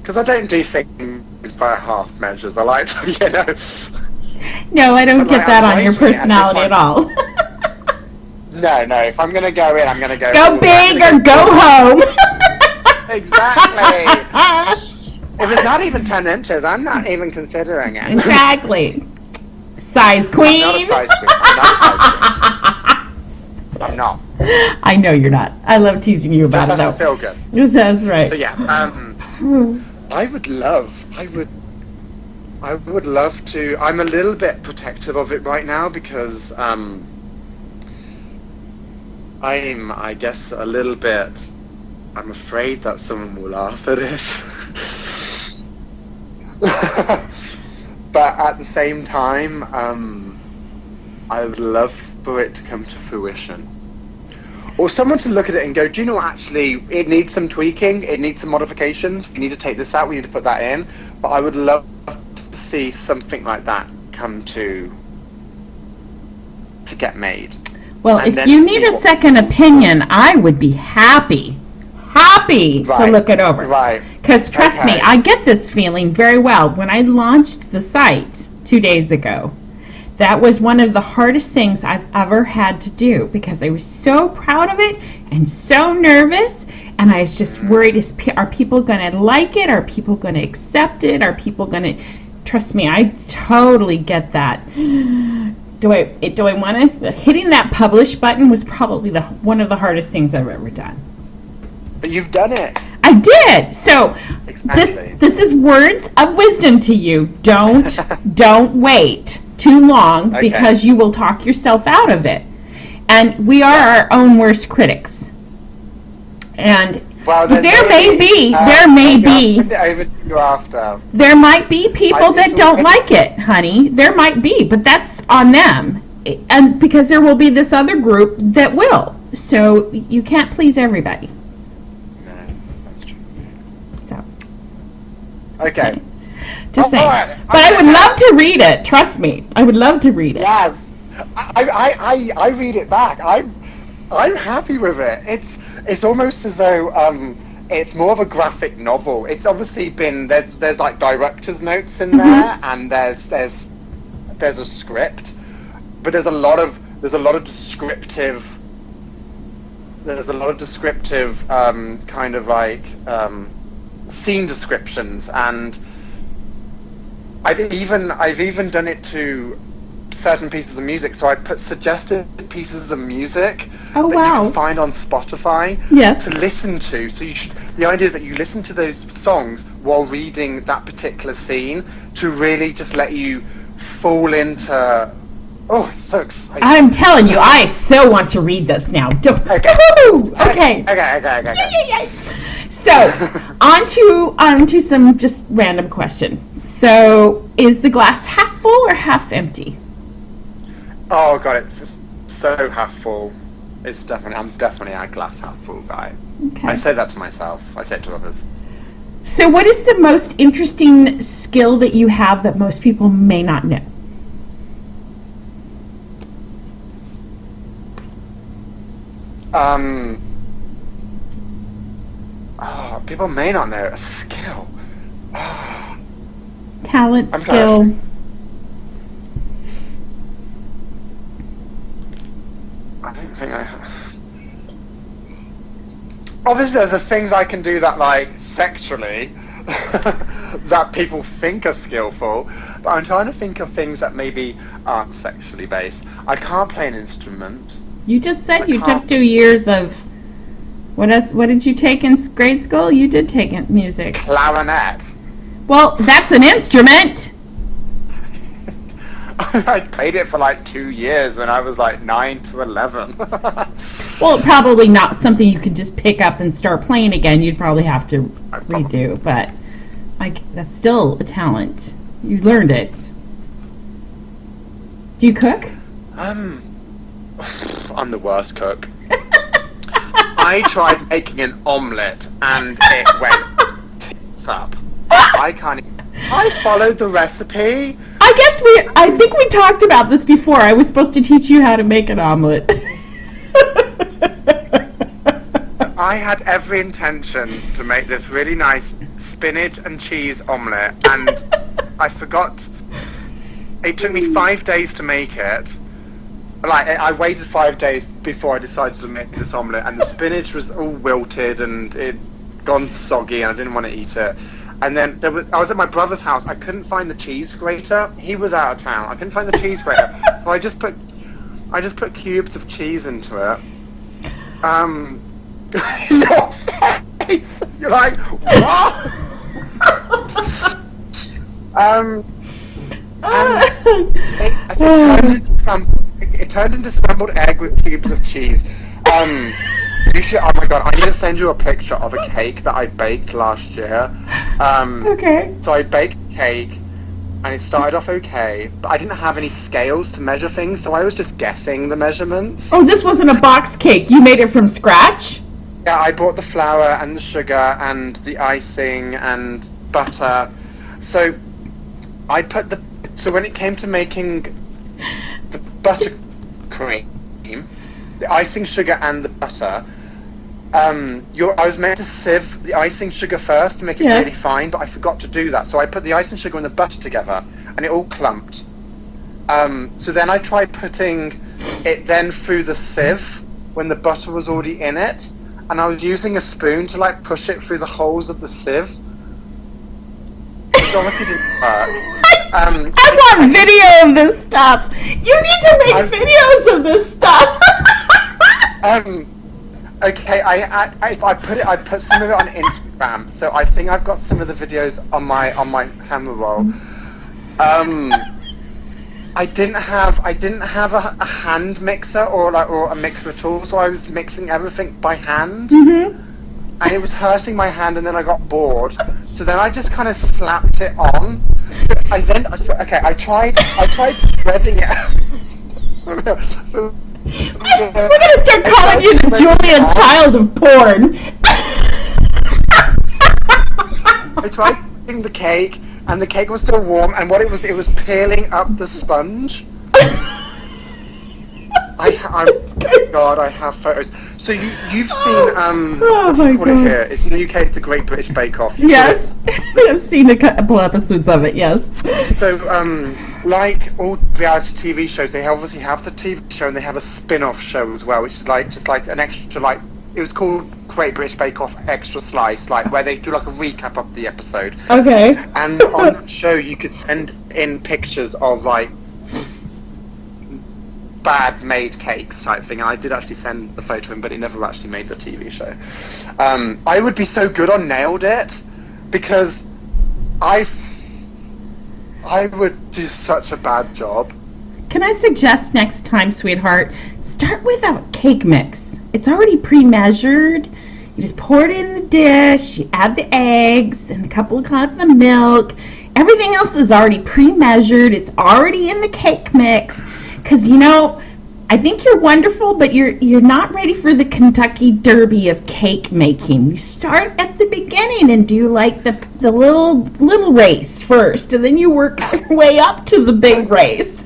because I don't do things by half measures. I like to, you know. No, I don't But, get like, that I'm on your writing it as if personality at all. No. If I'm going to go in, I'm going to go. Go big or go home. Exactly. If it's not even 10 inches, I'm not even considering it. Exactly. Size I'm queen. not a size queen. I'm not a size queen. I'm not. I know you're not. I love teasing you about Just it, has though. to feel good. Just that's right. So yeah, I would love to. I'm a little bit protective of it right now because I guess a little bit. I'm afraid that someone will laugh at it. But at the same time, I would love for it to come to fruition. Or someone to look at it and go, do you know what, actually, it needs some tweaking, it needs some modifications, we need to take this out, we need to put that in. But I would love to see something like that come to get made. Well, And if then you see need a what second people's opinion, thoughts. I would be happy to Right. look it over. Right. Because trust me, Okay. I get this feeling very well. When I launched the site 2 days ago, that was one of the hardest things I've ever had to do because I was so proud of it and so nervous, and I was just worried, are people going to like it? Are people going to accept it? Are people going to... Trust me, I totally get that. Do I want to... Hitting that publish button was probably one of the hardest things I've ever done. But you've done it. I did. So Exactly. this is words of wisdom to you. Don't wait too long Okay. because you will talk yourself out of it. And we are our own worst critics. And Well, then there may be I'll send it over to you after. there might be people I that just- don't like it, honey. There might be, but that's on them. And because there will be this other group that will. So you can't please everybody. No, that's true. So Okay. just saying. all right. But I would love to read it. Trust me, I would love to read it. Yes, I read it back. I'm happy with it. It's almost as though it's more of a graphic novel. It's obviously been there's like director's notes in there, and there's a script, but there's a lot of descriptive. There's a lot of descriptive kind of like scene descriptions, and I've even done it to certain pieces of music. So I put suggested pieces of music that you can find on Spotify to listen to. So the idea is that you listen to those songs while reading that particular scene to really just let you fall into. Oh, it's so exciting! I'm telling you, I so want to read this now. Okay. Okay. So, on to some just random question. So, is the glass half full or half empty? Oh god, it's just so half full. I'm definitely a glass half full guy. Okay. I say that to myself. I say it to others. So, what is the most interesting skill that you have that most people may not know? People may not know a skill. Talent, I'm skill. I don't think I have. Obviously, there's the things I can do that, like, sexually, that people think are skillful, but I'm trying to think of things that maybe aren't sexually based. I can't play an instrument. You just said you took 2 years of... What did you take in grade school? You did take music. Clarinet. Well, that's an instrument! I played it for like 2 years when I was like 9 to 11. Well, probably not something you could just pick up and start playing again. You'd probably have to redo, but that's still a talent. You learned it. Do you cook? I'm the worst cook. I tried making an omelette and it went tits up. I followed the recipe. I think we talked about this before. I was supposed to teach you how to make an omelet. I had every intention to make this really nice spinach and cheese omelette, and I forgot. It took me 5 days to make it. Like, I waited 5 days before I decided to make this omelette, and the spinach was all wilted and it gone soggy, and I didn't want to eat it. And then I was at my brother's house. I couldn't find the cheese grater. He was out of town. I couldn't find the cheese grater, so I just put cubes of cheese into it. Your face. You're like, what? It turned into scrambled egg with cubes of cheese. You should. Oh my god! I need to send you a picture of a cake that I baked last year. Okay. So I baked cake, and it started off okay, but I didn't have any scales to measure things, so I was just guessing the measurements. Oh, this wasn't a box cake. You made it from scratch? Yeah, I bought the flour and the sugar and the icing and butter. So I put so when it came to making the buttercream, the icing sugar and the butter, I was meant to sieve the icing sugar first to make it really fine, but I forgot to do that. So I put the icing sugar and the butter together, and it all clumped. So then I tried putting it then through the sieve when the butter was already in it, and I was using a spoon to like push it through the holes of the sieve, which obviously didn't work. I want video of this stuff. You need to make videos of this stuff. Okay, I put some of it on Instagram, so I think I've got some of the videos on my camera roll. I didn't have a hand mixer or a mixer at all, so I was mixing everything by hand, and it was hurting my hand, and then I got bored, so then I just kind of slapped it on. I tried spreading it. We're gonna start calling you the Julia Child of porn. I tried eating the cake, and the cake was still warm, and it was peeling up the sponge. God, I have photos. So you've seen Oh what do my you call it God. here? It's in the UK. It's the Great British Bake Off. Yes, I've seen a couple episodes of it. Yes. So like all reality TV shows, they obviously have the TV show and they have a spin-off show as well, which is like just like an extra like. It was called Great British Bake Off Extra Slice, like where they do like a recap of the episode. Okay. And on that show, you could send in pictures of like bad made cakes type thing. I did actually send the photo in, but it never actually made the TV show. I would be so good on Nailed It because I would do such a bad job. Can I suggest next time, sweetheart, start with a cake mix. It's already pre-measured. You just pour it in the dish, you add the eggs and a couple of cups of milk. Everything else is already pre-measured. It's already in the cake mix. Because, you know, I think you're wonderful, but you're not ready for the Kentucky Derby of cake making. You start at the beginning and do like the little race first, and then you work your way up to the big race.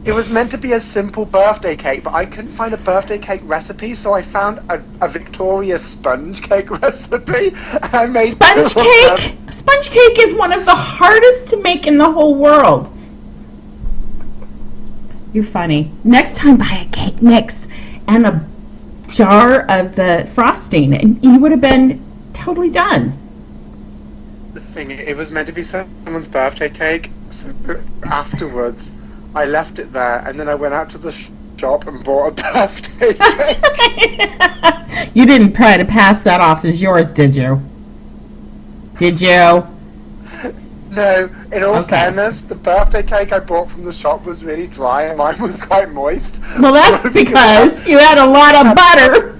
It was meant to be a simple birthday cake, but I couldn't find a birthday cake recipe, so I found a Victoria sponge cake recipe. And I made Sponge cake? Sponge cake is one of the hardest to make in the whole world. You're funny. Next time, buy a cake mix and a jar of the frosting, and you would have been totally done. The thing, it was meant to be someone's birthday cake, so afterwards I left it there, and then I went out to the shop and bought a birthday cake. You didn't try to pass that off as yours, did you? Did you? No, in all Okay. fairness, the birthday cake I bought from the shop was really dry, and mine was quite moist. Well, that's because you had a lot of butter.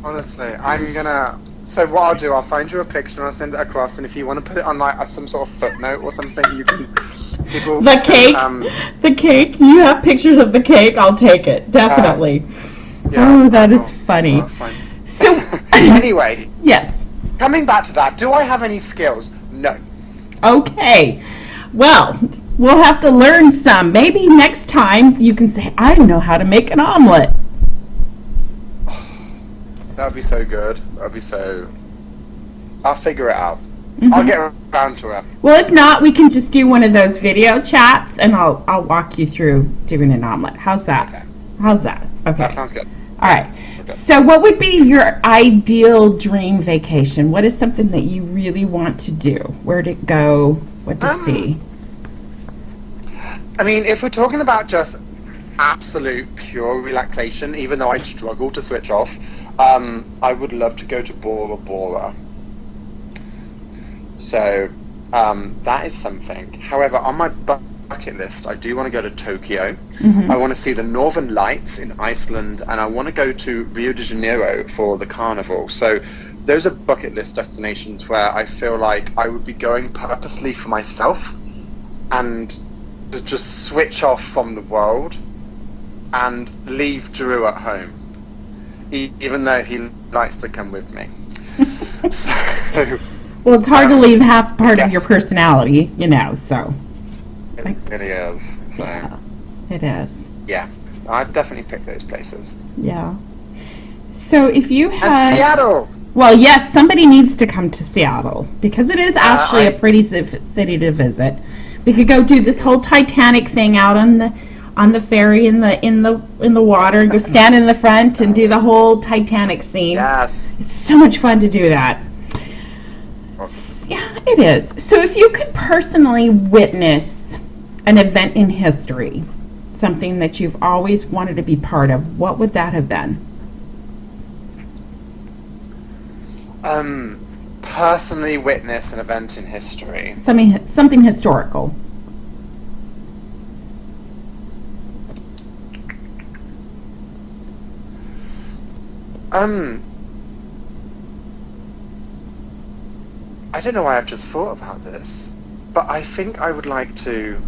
Honestly, I'm gonna. So what I'll do, I'll find you a picture and I'll send it across, and if you want to put it on like some sort of footnote or something, you can. People The can, cake, the cake. You have pictures of the cake. I'll take it, definitely. yeah, Oh, that is oh, funny. oh, fine. So, Anyway, yes. coming back to that, do I have any skills? No. Okay. Well, we'll have to learn some. Maybe next time you can say, I know how to make an omelet. That would be so good. That would be so. I'll figure it out. Mhm. I'll get around to it. Well, if not, we can just do one of those video chats, and I'll walk you through doing an omelet. How's that? Okay. How's that? Okay. That sounds good. All right. Okay. So, what would be your ideal dream vacation? What is something that you really want to do? Where to go? What to see? I mean, if we're talking about just absolute pure relaxation, even though I struggle to switch off, I would love to go to Bora Bora. So, that is something. However, on my bucket list, I do want to go to Tokyo. Mhm. I want to see the Northern Lights in Iceland, and I want to go to Rio de Janeiro for the carnival. So, those are bucket list destinations where I feel like I would be going purposely for myself and to just switch off from the world and leave Drew at home, even though he likes to come with me. So, Well, it's hard to leave half part of yes. your personality, you know, so. it really is. So, Yeah, it is. yeah, I'd definitely pick those places. Yeah. So, if you And had. Seattle! Well, yes, somebody needs to come to Seattle because it is actually a pretty city to visit. We could go do this whole Titanic thing out on the ferry in the water and go stand in the front and do the whole Titanic scene. Yes. It's so much fun to do that. Yeah, it is. So if you could personally witness an event in history, something that you've always wanted to be part of, what would that have been? Personally witness an event in history. Something historical. I don't know why I've just thought about this, but I think I would like to.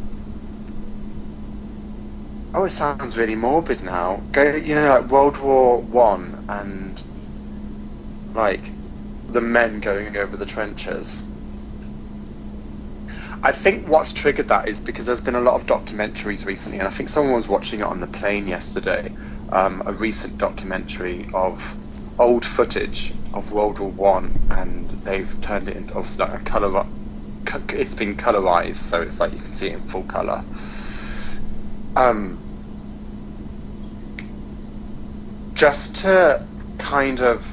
Oh, it sounds really morbid now. Go, like World War One and like the men going over the trenches. I think what's triggered that is because there's been a lot of documentaries recently, and I think someone was watching it on the plane yesterday. A recent documentary of old footage of World War One, and they've turned it into obviously like a color. It's been colorized, so it's like you can see it in full color. Just to kind of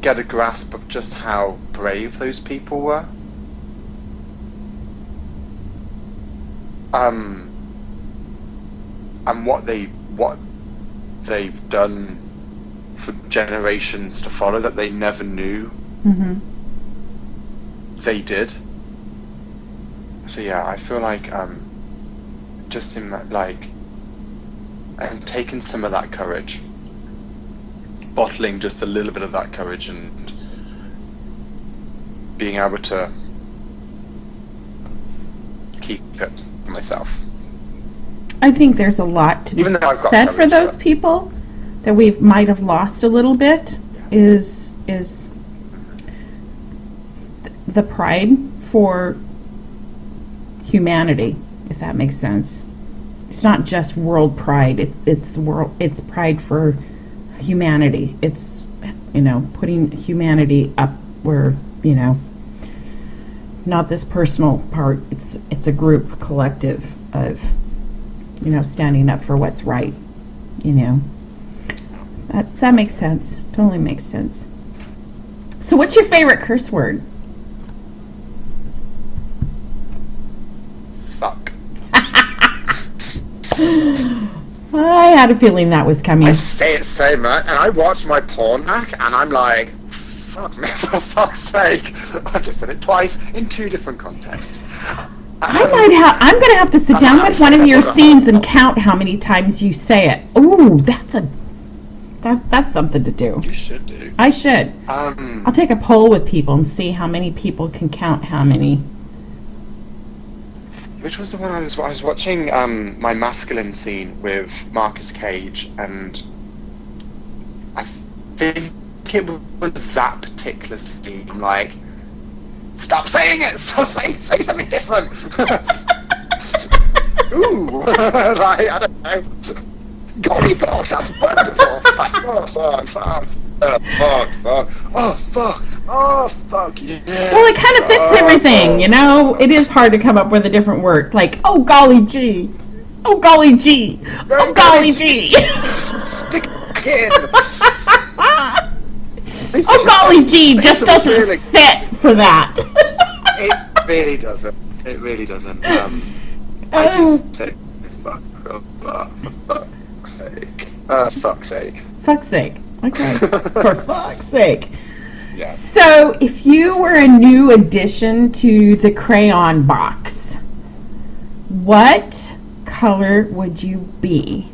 get a grasp of just how brave those people were. And what they've done for generations to follow that they never knew they did. So yeah, I feel like just in that, like, and taking some of that courage, bottling just a little bit of that courage, and being able to keep it for myself. I think there's a lot to be said for those people that we might have lost a little bit. Is the pride for humanity, if that makes sense. It's not just world pride. It's the world. It's pride for humanity. It's, you know, putting humanity up where, you know, not this personal part. It's a group, collective of, you know, standing up for what's right. You know, that makes sense. Totally makes sense. So, what's your favorite curse word? Fuck. I had a feeling that was coming. I say it so much, and I watch my porn back, and I'm like, fuck me, for fuck's sake. I've just said it twice in two different contexts. I'm going to have to sit down with one of your scenes and count how many times you say it. Ooh, that's something to do. You should do. I should. I'll take a poll with people and see how many people can count how many. Which was the one I was watching my masculine scene with Marcus Cage, and I think it was that particular scene. I'm like, stop saying it! Say something different! Ooh! Like, I don't know. Golly gosh, that's wonderful! Fuck. Oh, fuck, yeah. Well, it kind of fits everything, you know? It is hard to come up with a different word. Like, oh, golly gee. Oh, golly gee. Oh, golly gee. Stick in. Oh, golly gee just doesn't fit for that. It really doesn't. It really doesn't. I just say, fuck, for fuck's sake. Fuck's sake. Fuck's sake. Okay. For fuck's sake. Yeah. So, if you were a new addition to the crayon box, what color would you be?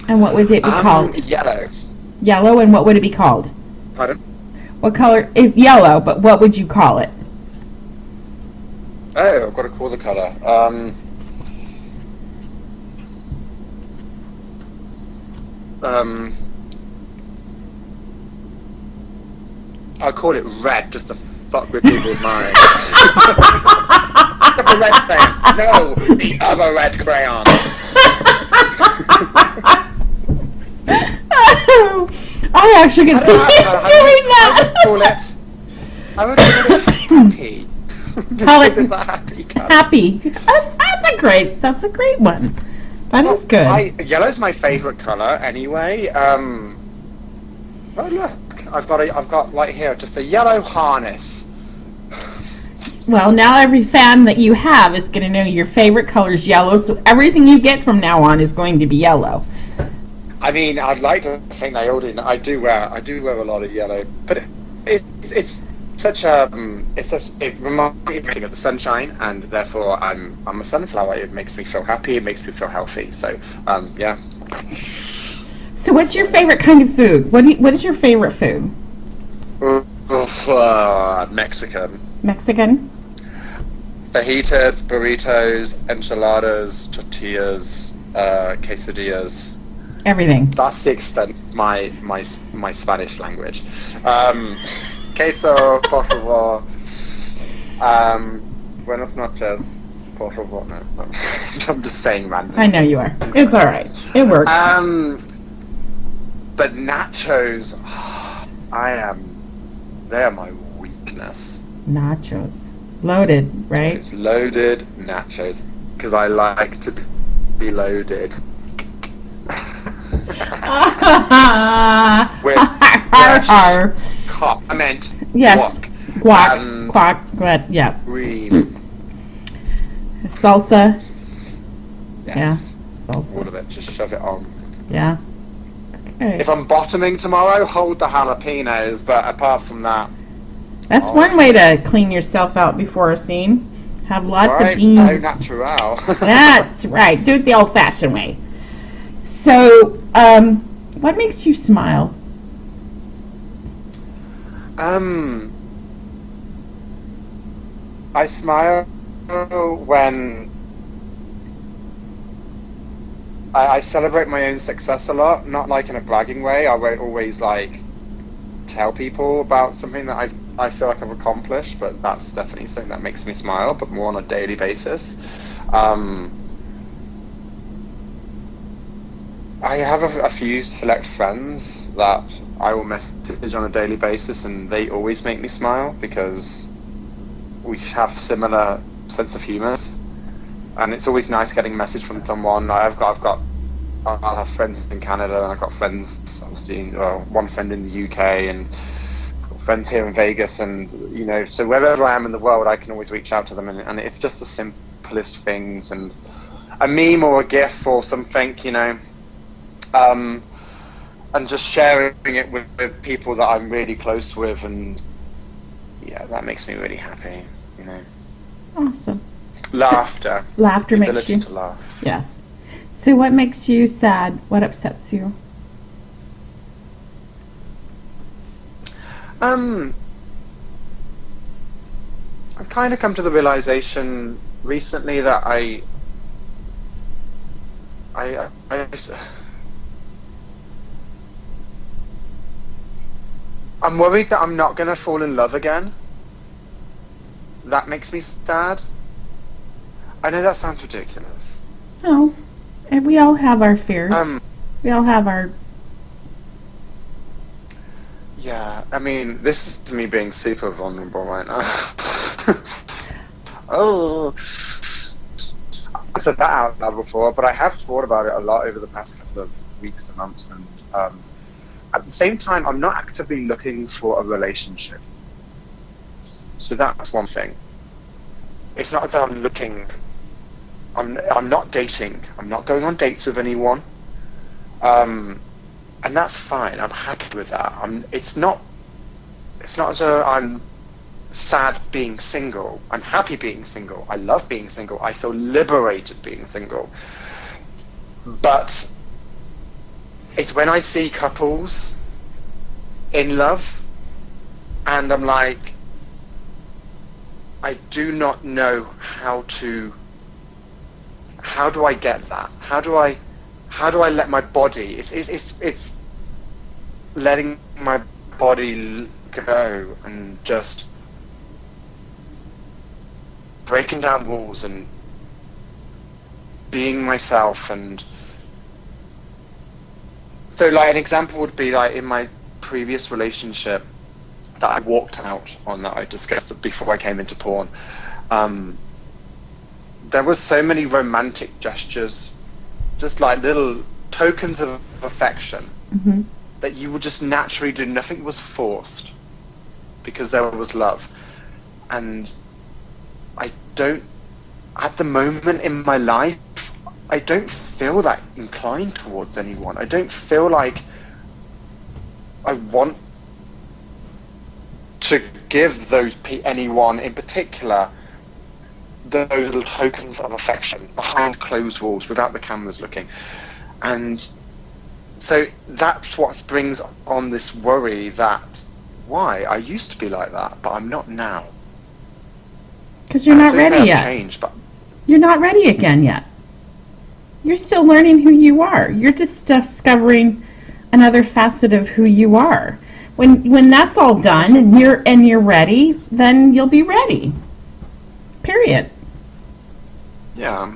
And what would it be called? Yellow. Yellow, and what would it be called? Pardon? What color? If yellow, but what would you call it? Oh, I've got to call the colour. I'll call it red, just to fuck with people's minds. The red thing. No, the other red crayon. I actually can see you doing that. I would call it happy. Call it it's a happy colour. Happy. That's a great one. That is good. Yellow's my favourite colour anyway. Oh look, I've got like here just a yellow harness. Well, now every fan that you have is going to know your favorite color is yellow, so everything you get from now on is going to be yellow. I mean, I'd like to think they all do. I do wear a lot of yellow, but it's such a it reminds me of the sunshine, and therefore I'm a sunflower. It makes me feel happy. It makes me feel healthy. So yeah. So what's your favorite kind of food? What is your favorite food? Mexican. Mexican? Fajitas, burritos, enchiladas, tortillas, quesadillas. Everything. That's the extent of my Spanish language. Queso, por favor. Buenos noches, por favor. No. I'm just saying random. I know you are. It's all right. It works. But nachos, they are my weakness. Nachos. Loaded, right? It's loaded nachos, because I like to be loaded. With I meant yes. guac. Guac, but yeah. Green. Salsa. Yes. Yeah. Salsa. All of it. Just shove it on. Yeah. Okay. If I'm bottoming tomorrow, hold the jalapenos. But apart from that, That's one way to clean yourself out before a scene. Have lots of beans. Au natural. That's right. Do it the old-fashioned way. So, what makes you smile? I smile when I celebrate my own success a lot, not like in a bragging way. I won't always like tell people about something that I feel like I've accomplished, but that's definitely something that makes me smile, but more on a daily basis. I have a few select friends that I will message on a daily basis, and they always make me smile because we have similar sense of humours, and it's always nice getting a message from someone. I'll have friends in Canada, and I've got friends, obviously, one friend in the UK, and friends here in Vegas, and so wherever I am in the world, I can always reach out to them, and it's just the simplest things, and a meme or a GIF or something, and just sharing it with people that I'm really close with, and yeah, that makes me really happy. Awesome. Laughter. Laughter the makes ability you. to laugh. Yes. So, what makes you sad? What upsets you? I've kind of come to the realization recently that I'm worried that I'm not going to fall in love again. That makes me sad. I know that sounds ridiculous. No. And we all have our fears. We all have our... Yeah, I mean, this is me being super vulnerable right now. Oh. I said that out loud before, but I have thought about it a lot over the past couple of weeks and months, and at the same time, I'm not actively looking for a relationship. So that's one thing. It's not that I'm looking. I'm not dating. I'm not going on dates with anyone. And that's fine. I'm happy with that. It's not as though I'm sad being single. I'm happy being single. I love being single. I feel liberated being single. But it's when I see couples in love, and I'm like, I do not know how do I get that? How do I let my body? It's letting my body go and just breaking down walls and being myself. And so, like, an example would be like in my previous relationship that I walked out on, that I discussed before I came into porn. There was so many romantic gestures, just like little tokens of affection, that you would just naturally do. Nothing was forced because there was love. And I don't, at the moment in my life, I don't feel that inclined towards anyone. I don't feel like I want to give anyone in particular those little tokens of affection behind closed walls without the cameras looking. And so that's what brings on this worry that, why? I used to be like that, but I'm not now. Because you're not ready yet. Changed, but you're not ready again yet. You're still learning who you are. You're just discovering another facet of who you are. When that's all done and you're ready, then you'll be ready. Period. Yeah.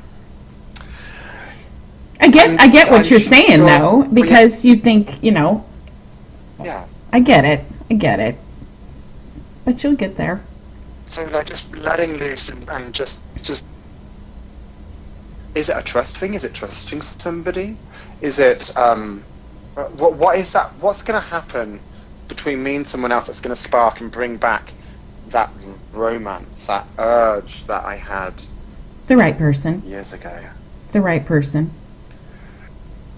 I get what you're saying sure- though, because you think, Yeah. I get it. But you'll get there. So like just letting loose and just is it a trust thing? Is it trusting somebody? Is it what is that? What's going to happen between me and someone else that's going to spark and bring back that romance, that urge that I had The right person. years ago? The right person.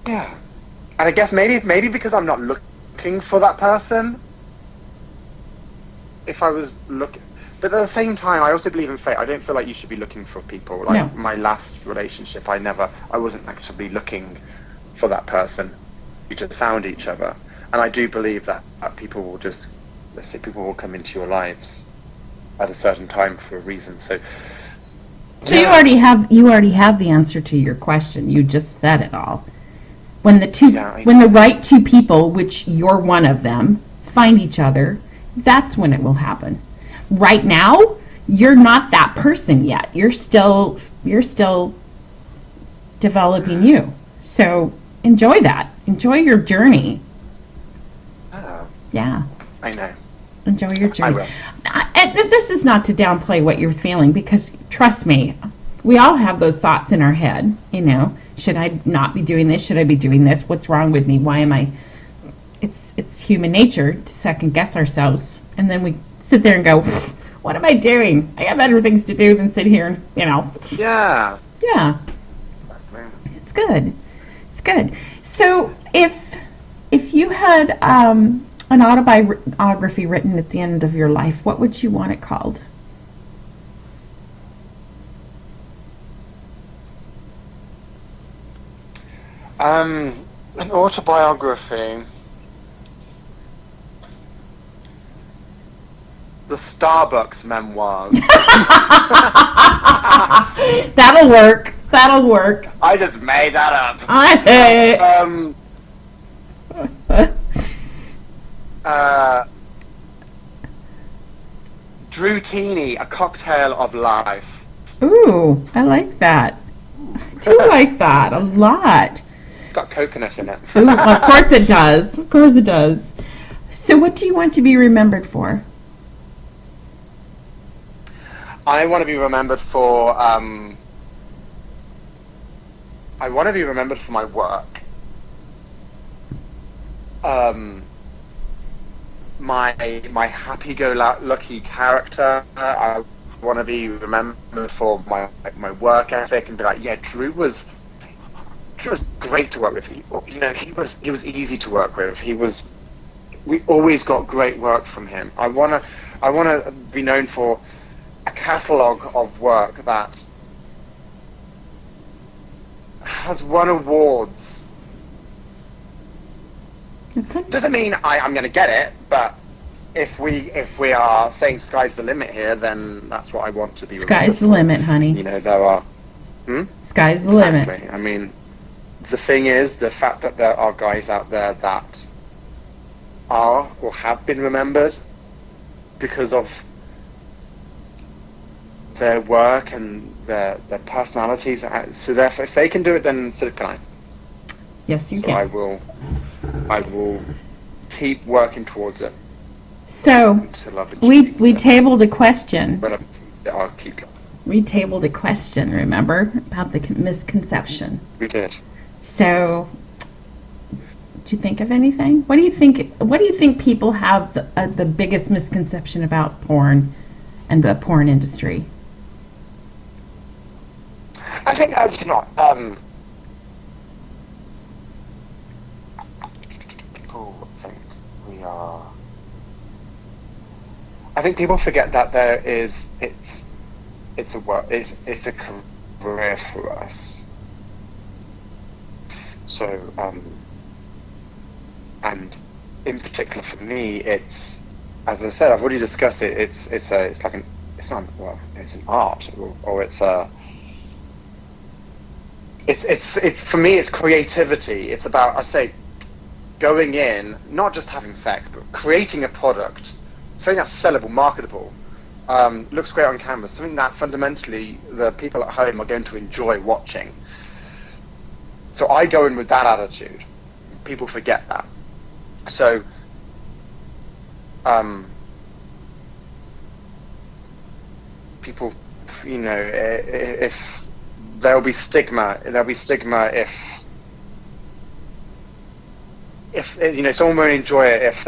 Yeah. And I guess maybe because I'm not looking for that person. If I was looking, but at the same time, I also believe in fate. I don't feel like you should be looking for people. Like No. my last relationship, I wasn't actually looking for that person. We just found each other, and I do believe that people will people will come into your lives at a certain time for a reason. So You already have the answer to your question. You just said it all. When when the right two people, which you're one of them, find each other, that's when it will happen. Right now, you're not that person yet. You're still developing you. So enjoy that. Enjoy your journey. Yeah. I know. Enjoy your journey. I will. And this is not to downplay what you're feeling, because trust me, we all have those thoughts in our head. Should I not be doing this? Should I be doing this? What's wrong with me? Why am I? It's human nature to second guess ourselves, and then we sit there and go, "What am I doing? I have better things to do than sit here and Yeah. Yeah, it's good. It's good. So if you had an autobiography written at the end of your life, what would you want it called? An autobiography. The Starbucks memoirs. That'll work. That'll work. I just made that up. Drew Teeny, A Cocktail of Life. Ooh, I like that. I do like that a lot. It's got coconut in it. Ooh, of course it does. Of course it does. So what do you want to be remembered for? I want to be remembered for my work. My happy-go-lucky character. I want to be remembered for my work ethic and be like, yeah, Drew was great to work with. He was easy to work with. We always got great work from him. I wanna be known for a catalogue of work that has won awards. Doesn't mean I'm going to get it, but if we are saying sky's the limit here, then that's what I want to be. Sky's the limit, honey. There are. Sky's the Exactly. limit. I mean, the thing is, the fact that there are guys out there that are or have been remembered because of their work and their personalities. So therefore, if they can do it, then so can I. Yes, you So can. I will keep working towards it. So Until I've we achieved it. tabled a question. But I'll keep going. We tabled a question, remember, about the misconception. We did. So, did you think of anything? What do you think people have the biggest misconception about porn and the porn industry? I think people think we are. I think people forget that it's a work, it's a career for us. So, and in particular for me, it's, as I said, I've already discussed it. It's an art, or it's for me, it's creativity. It's about, I say, going in, not just having sex, but creating a product, something that's sellable, marketable, looks great on camera, something that fundamentally the people at home are going to enjoy watching. So I go in with that attitude. People forget that. So, people, you know, if there'll be stigma if you know, someone won't enjoy it if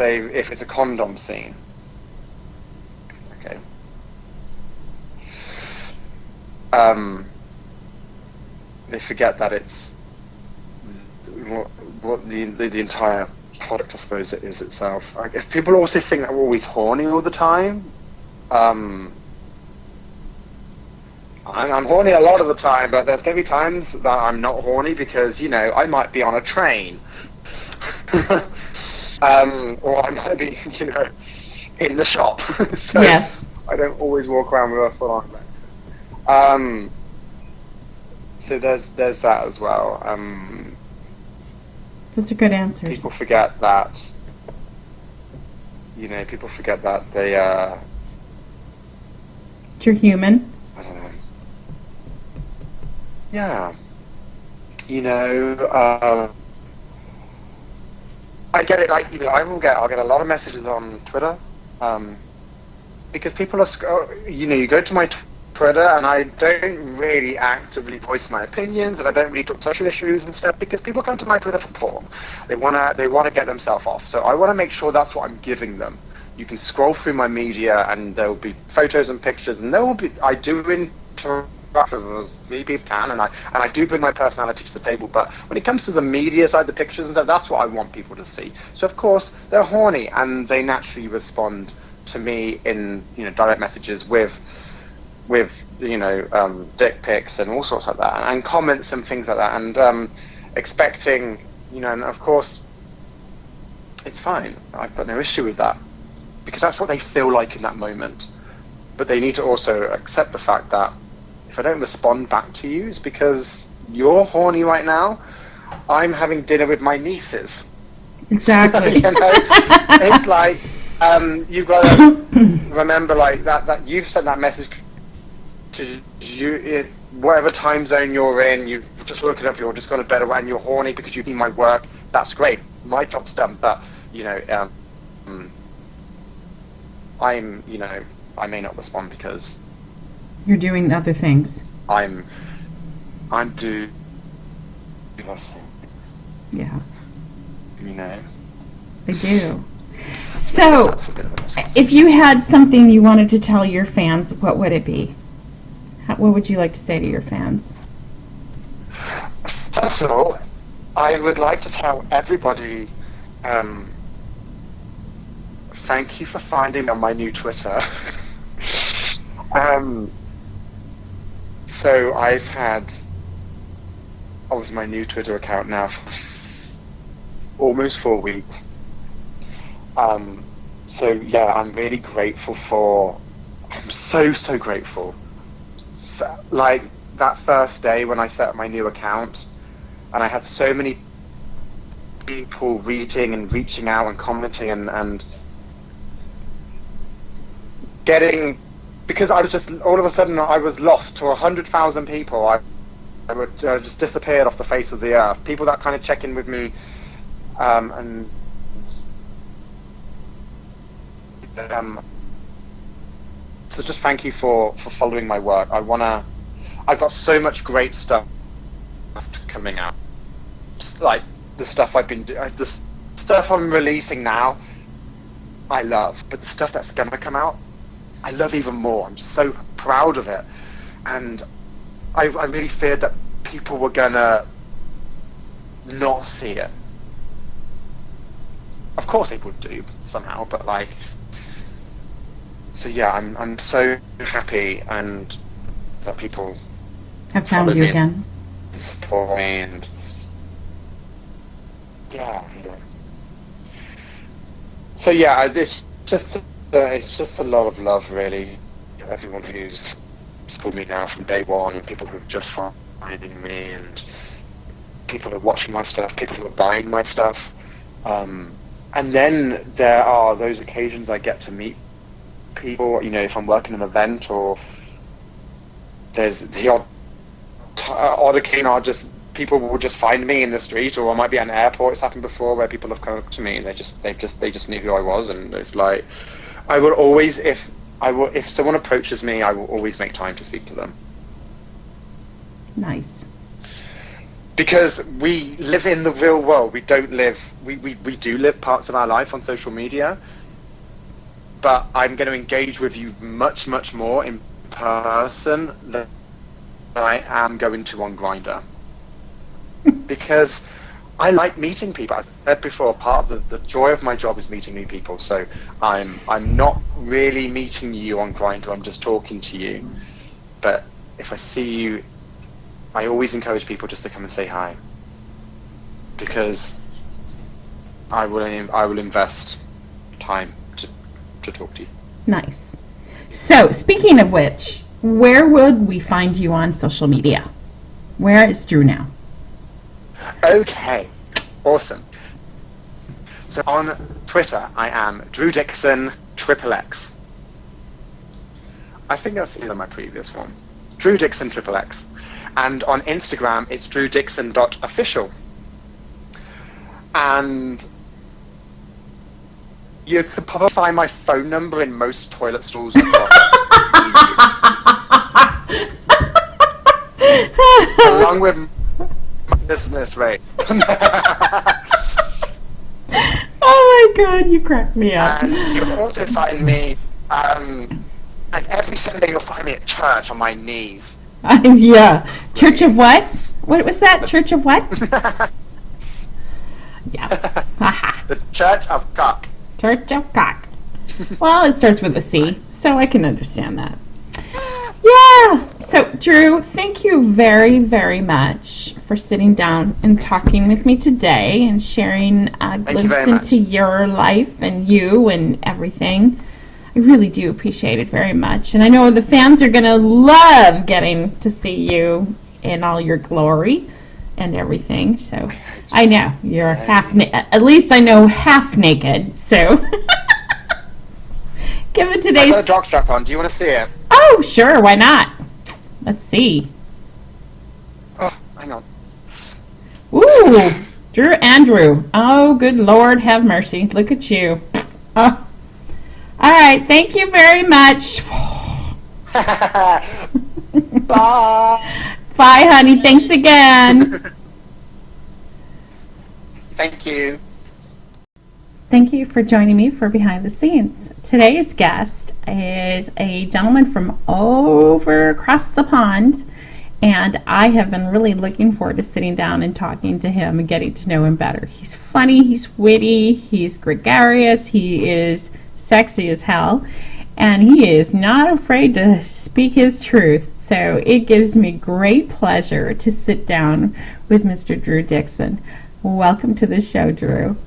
it's a condom scene. Okay. They forget that it's what the entire product, I suppose, it is itself. If people also think that we're always horny all the time, I'm horny a lot of the time, but there's going to be times that I'm not horny because, you know, I might be on a train. Or I might be, you know, in the shop. So Yes. I don't always walk around with a full-on erection. So there's that as well. Those are good answers. People forget that, you know, they, You're human. I don't know. Yeah. You know, I get it, like, you know, I'll get a lot of messages on Twitter, because people are, you know, you go to my Twitter and I don't really actively voice my opinions, and I don't really talk social issues and stuff, because people come to my Twitter for porn. They wanna get themselves off. So I wanna make sure that's what I'm giving them. You can scroll through my media and there will be photos and pictures, and I do interact with as many people can, and I do bring my personality to the table, but when it comes to the media side, the pictures and stuff, that's what I want people to see. So of course they're horny and they naturally respond to me in, you know, direct messages with you know, dick pics and all sorts like that, and comments and things like that, and expecting, you know, and of course it's fine. I've got no issue with that, because that's what they feel like in that moment. But they need to also accept the fact that if I don't respond back to you, it's because you're horny right now. I'm having dinner with my nieces. Exactly. You know, it's like, you've got to remember, like, that you've sent that message to whatever time zone you're in. You've just woken up, you're just gone to bed, and you're horny because you've seen my work. That's great. My job's done. But, you know, you know, I may not respond because You're doing other things. I'm doing, Yeah, you know. they do. So, That's a bit of a necessity. if you had something you wanted to tell your fans, what would it be? What would you like to say to your fans? First of all, I would like to tell everybody, thank you for finding me on my new Twitter. So I've had, obviously, my new Twitter account now for almost 4 weeks. So yeah, I'm really grateful I'm so grateful. So, like, that first day when I set up my new account, and I had so many people reading and reaching out and commenting and getting, because I was just, all of a sudden I was lost to 100,000 people. I would just disappeared off the face of the earth. People that kind of check in with me, and so just thank you for following my work. I've got so much great stuff coming out. Like, the stuff the stuff I'm releasing now, I love, but the stuff that's gonna come out, I love even more. I'm so proud of it, and I really feared that people were gonna not see it. Of course they would do somehow, but like, so yeah, I'm so happy and that people Have found follow you me again. and support me, and yeah. So yeah, it's just a lot of love, really. Everyone who's supported me now from day one, people who've just finding me, and people who are watching my stuff, people who are buying my stuff. And then there are those occasions I get to meet people, if I'm working an event or there's the odd occasion, people will just find me in the street, or I might be at an airport. It's happened before where people have come up to me and they just knew who I was, and it's like I will always, if someone approaches me, I will always make time to speak to them. Nice. Because we live in the real world. We do live parts of our life on social media, but I'm going to engage with you much, much more in person than I am going to on Grindr. Because I like meeting people. As I said before, part of the joy of my job is meeting new people. So I'm not really meeting you on Grindr, I'm just talking to you. But if I see you, I always encourage people just to come and say hi. Because I will invest time to talk to you. Nice. So, speaking of which, where would we find you on social media? Where is Drew now? Okay, awesome. So on Twitter, I am Drew Dixon XXX. I think that's either my previous one. Drew Dixon XXX. And on Instagram, it's drewdixon.official. And you could probably find my phone number in most toilet stalls across along with my business rate. Oh my God, you cracked me up. And you'll also find me, and every Sunday you'll find me at church on my knees. Yeah. Church of what? What was that? Church of what? Yeah. Haha. The Church of Cock. Church of Cock. Well, it starts with a C, so I can understand that. Yeah. So, Drew, thank you very, very much for sitting down and talking with me today and sharing a glimpse into your life and you and everything. I really do appreciate it very much. And I know the fans are going to love getting to see you in all your glory and everything. So I know you're at least I know half naked. So give it today's. I got a jockstrap on. Do you want to see it? Oh, sure. Why not? Let's see. Oh, hang on. Ooh, Andrew. Oh, good Lord, have mercy. Look at you. Oh. All right. Thank you very much. Bye. Bye, honey. Thanks again. Thank you. Thank you for joining me for Behind the Scenes. Today's guest is a gentleman from over across the pond, and I have been really looking forward to sitting down and talking to him and getting to know him better. He's funny, he's witty, he's gregarious, he is sexy as hell, and he is not afraid to speak his truth. So it gives me great pleasure to sit down with Mr. Drew Dixon. Welcome to the show, Drew.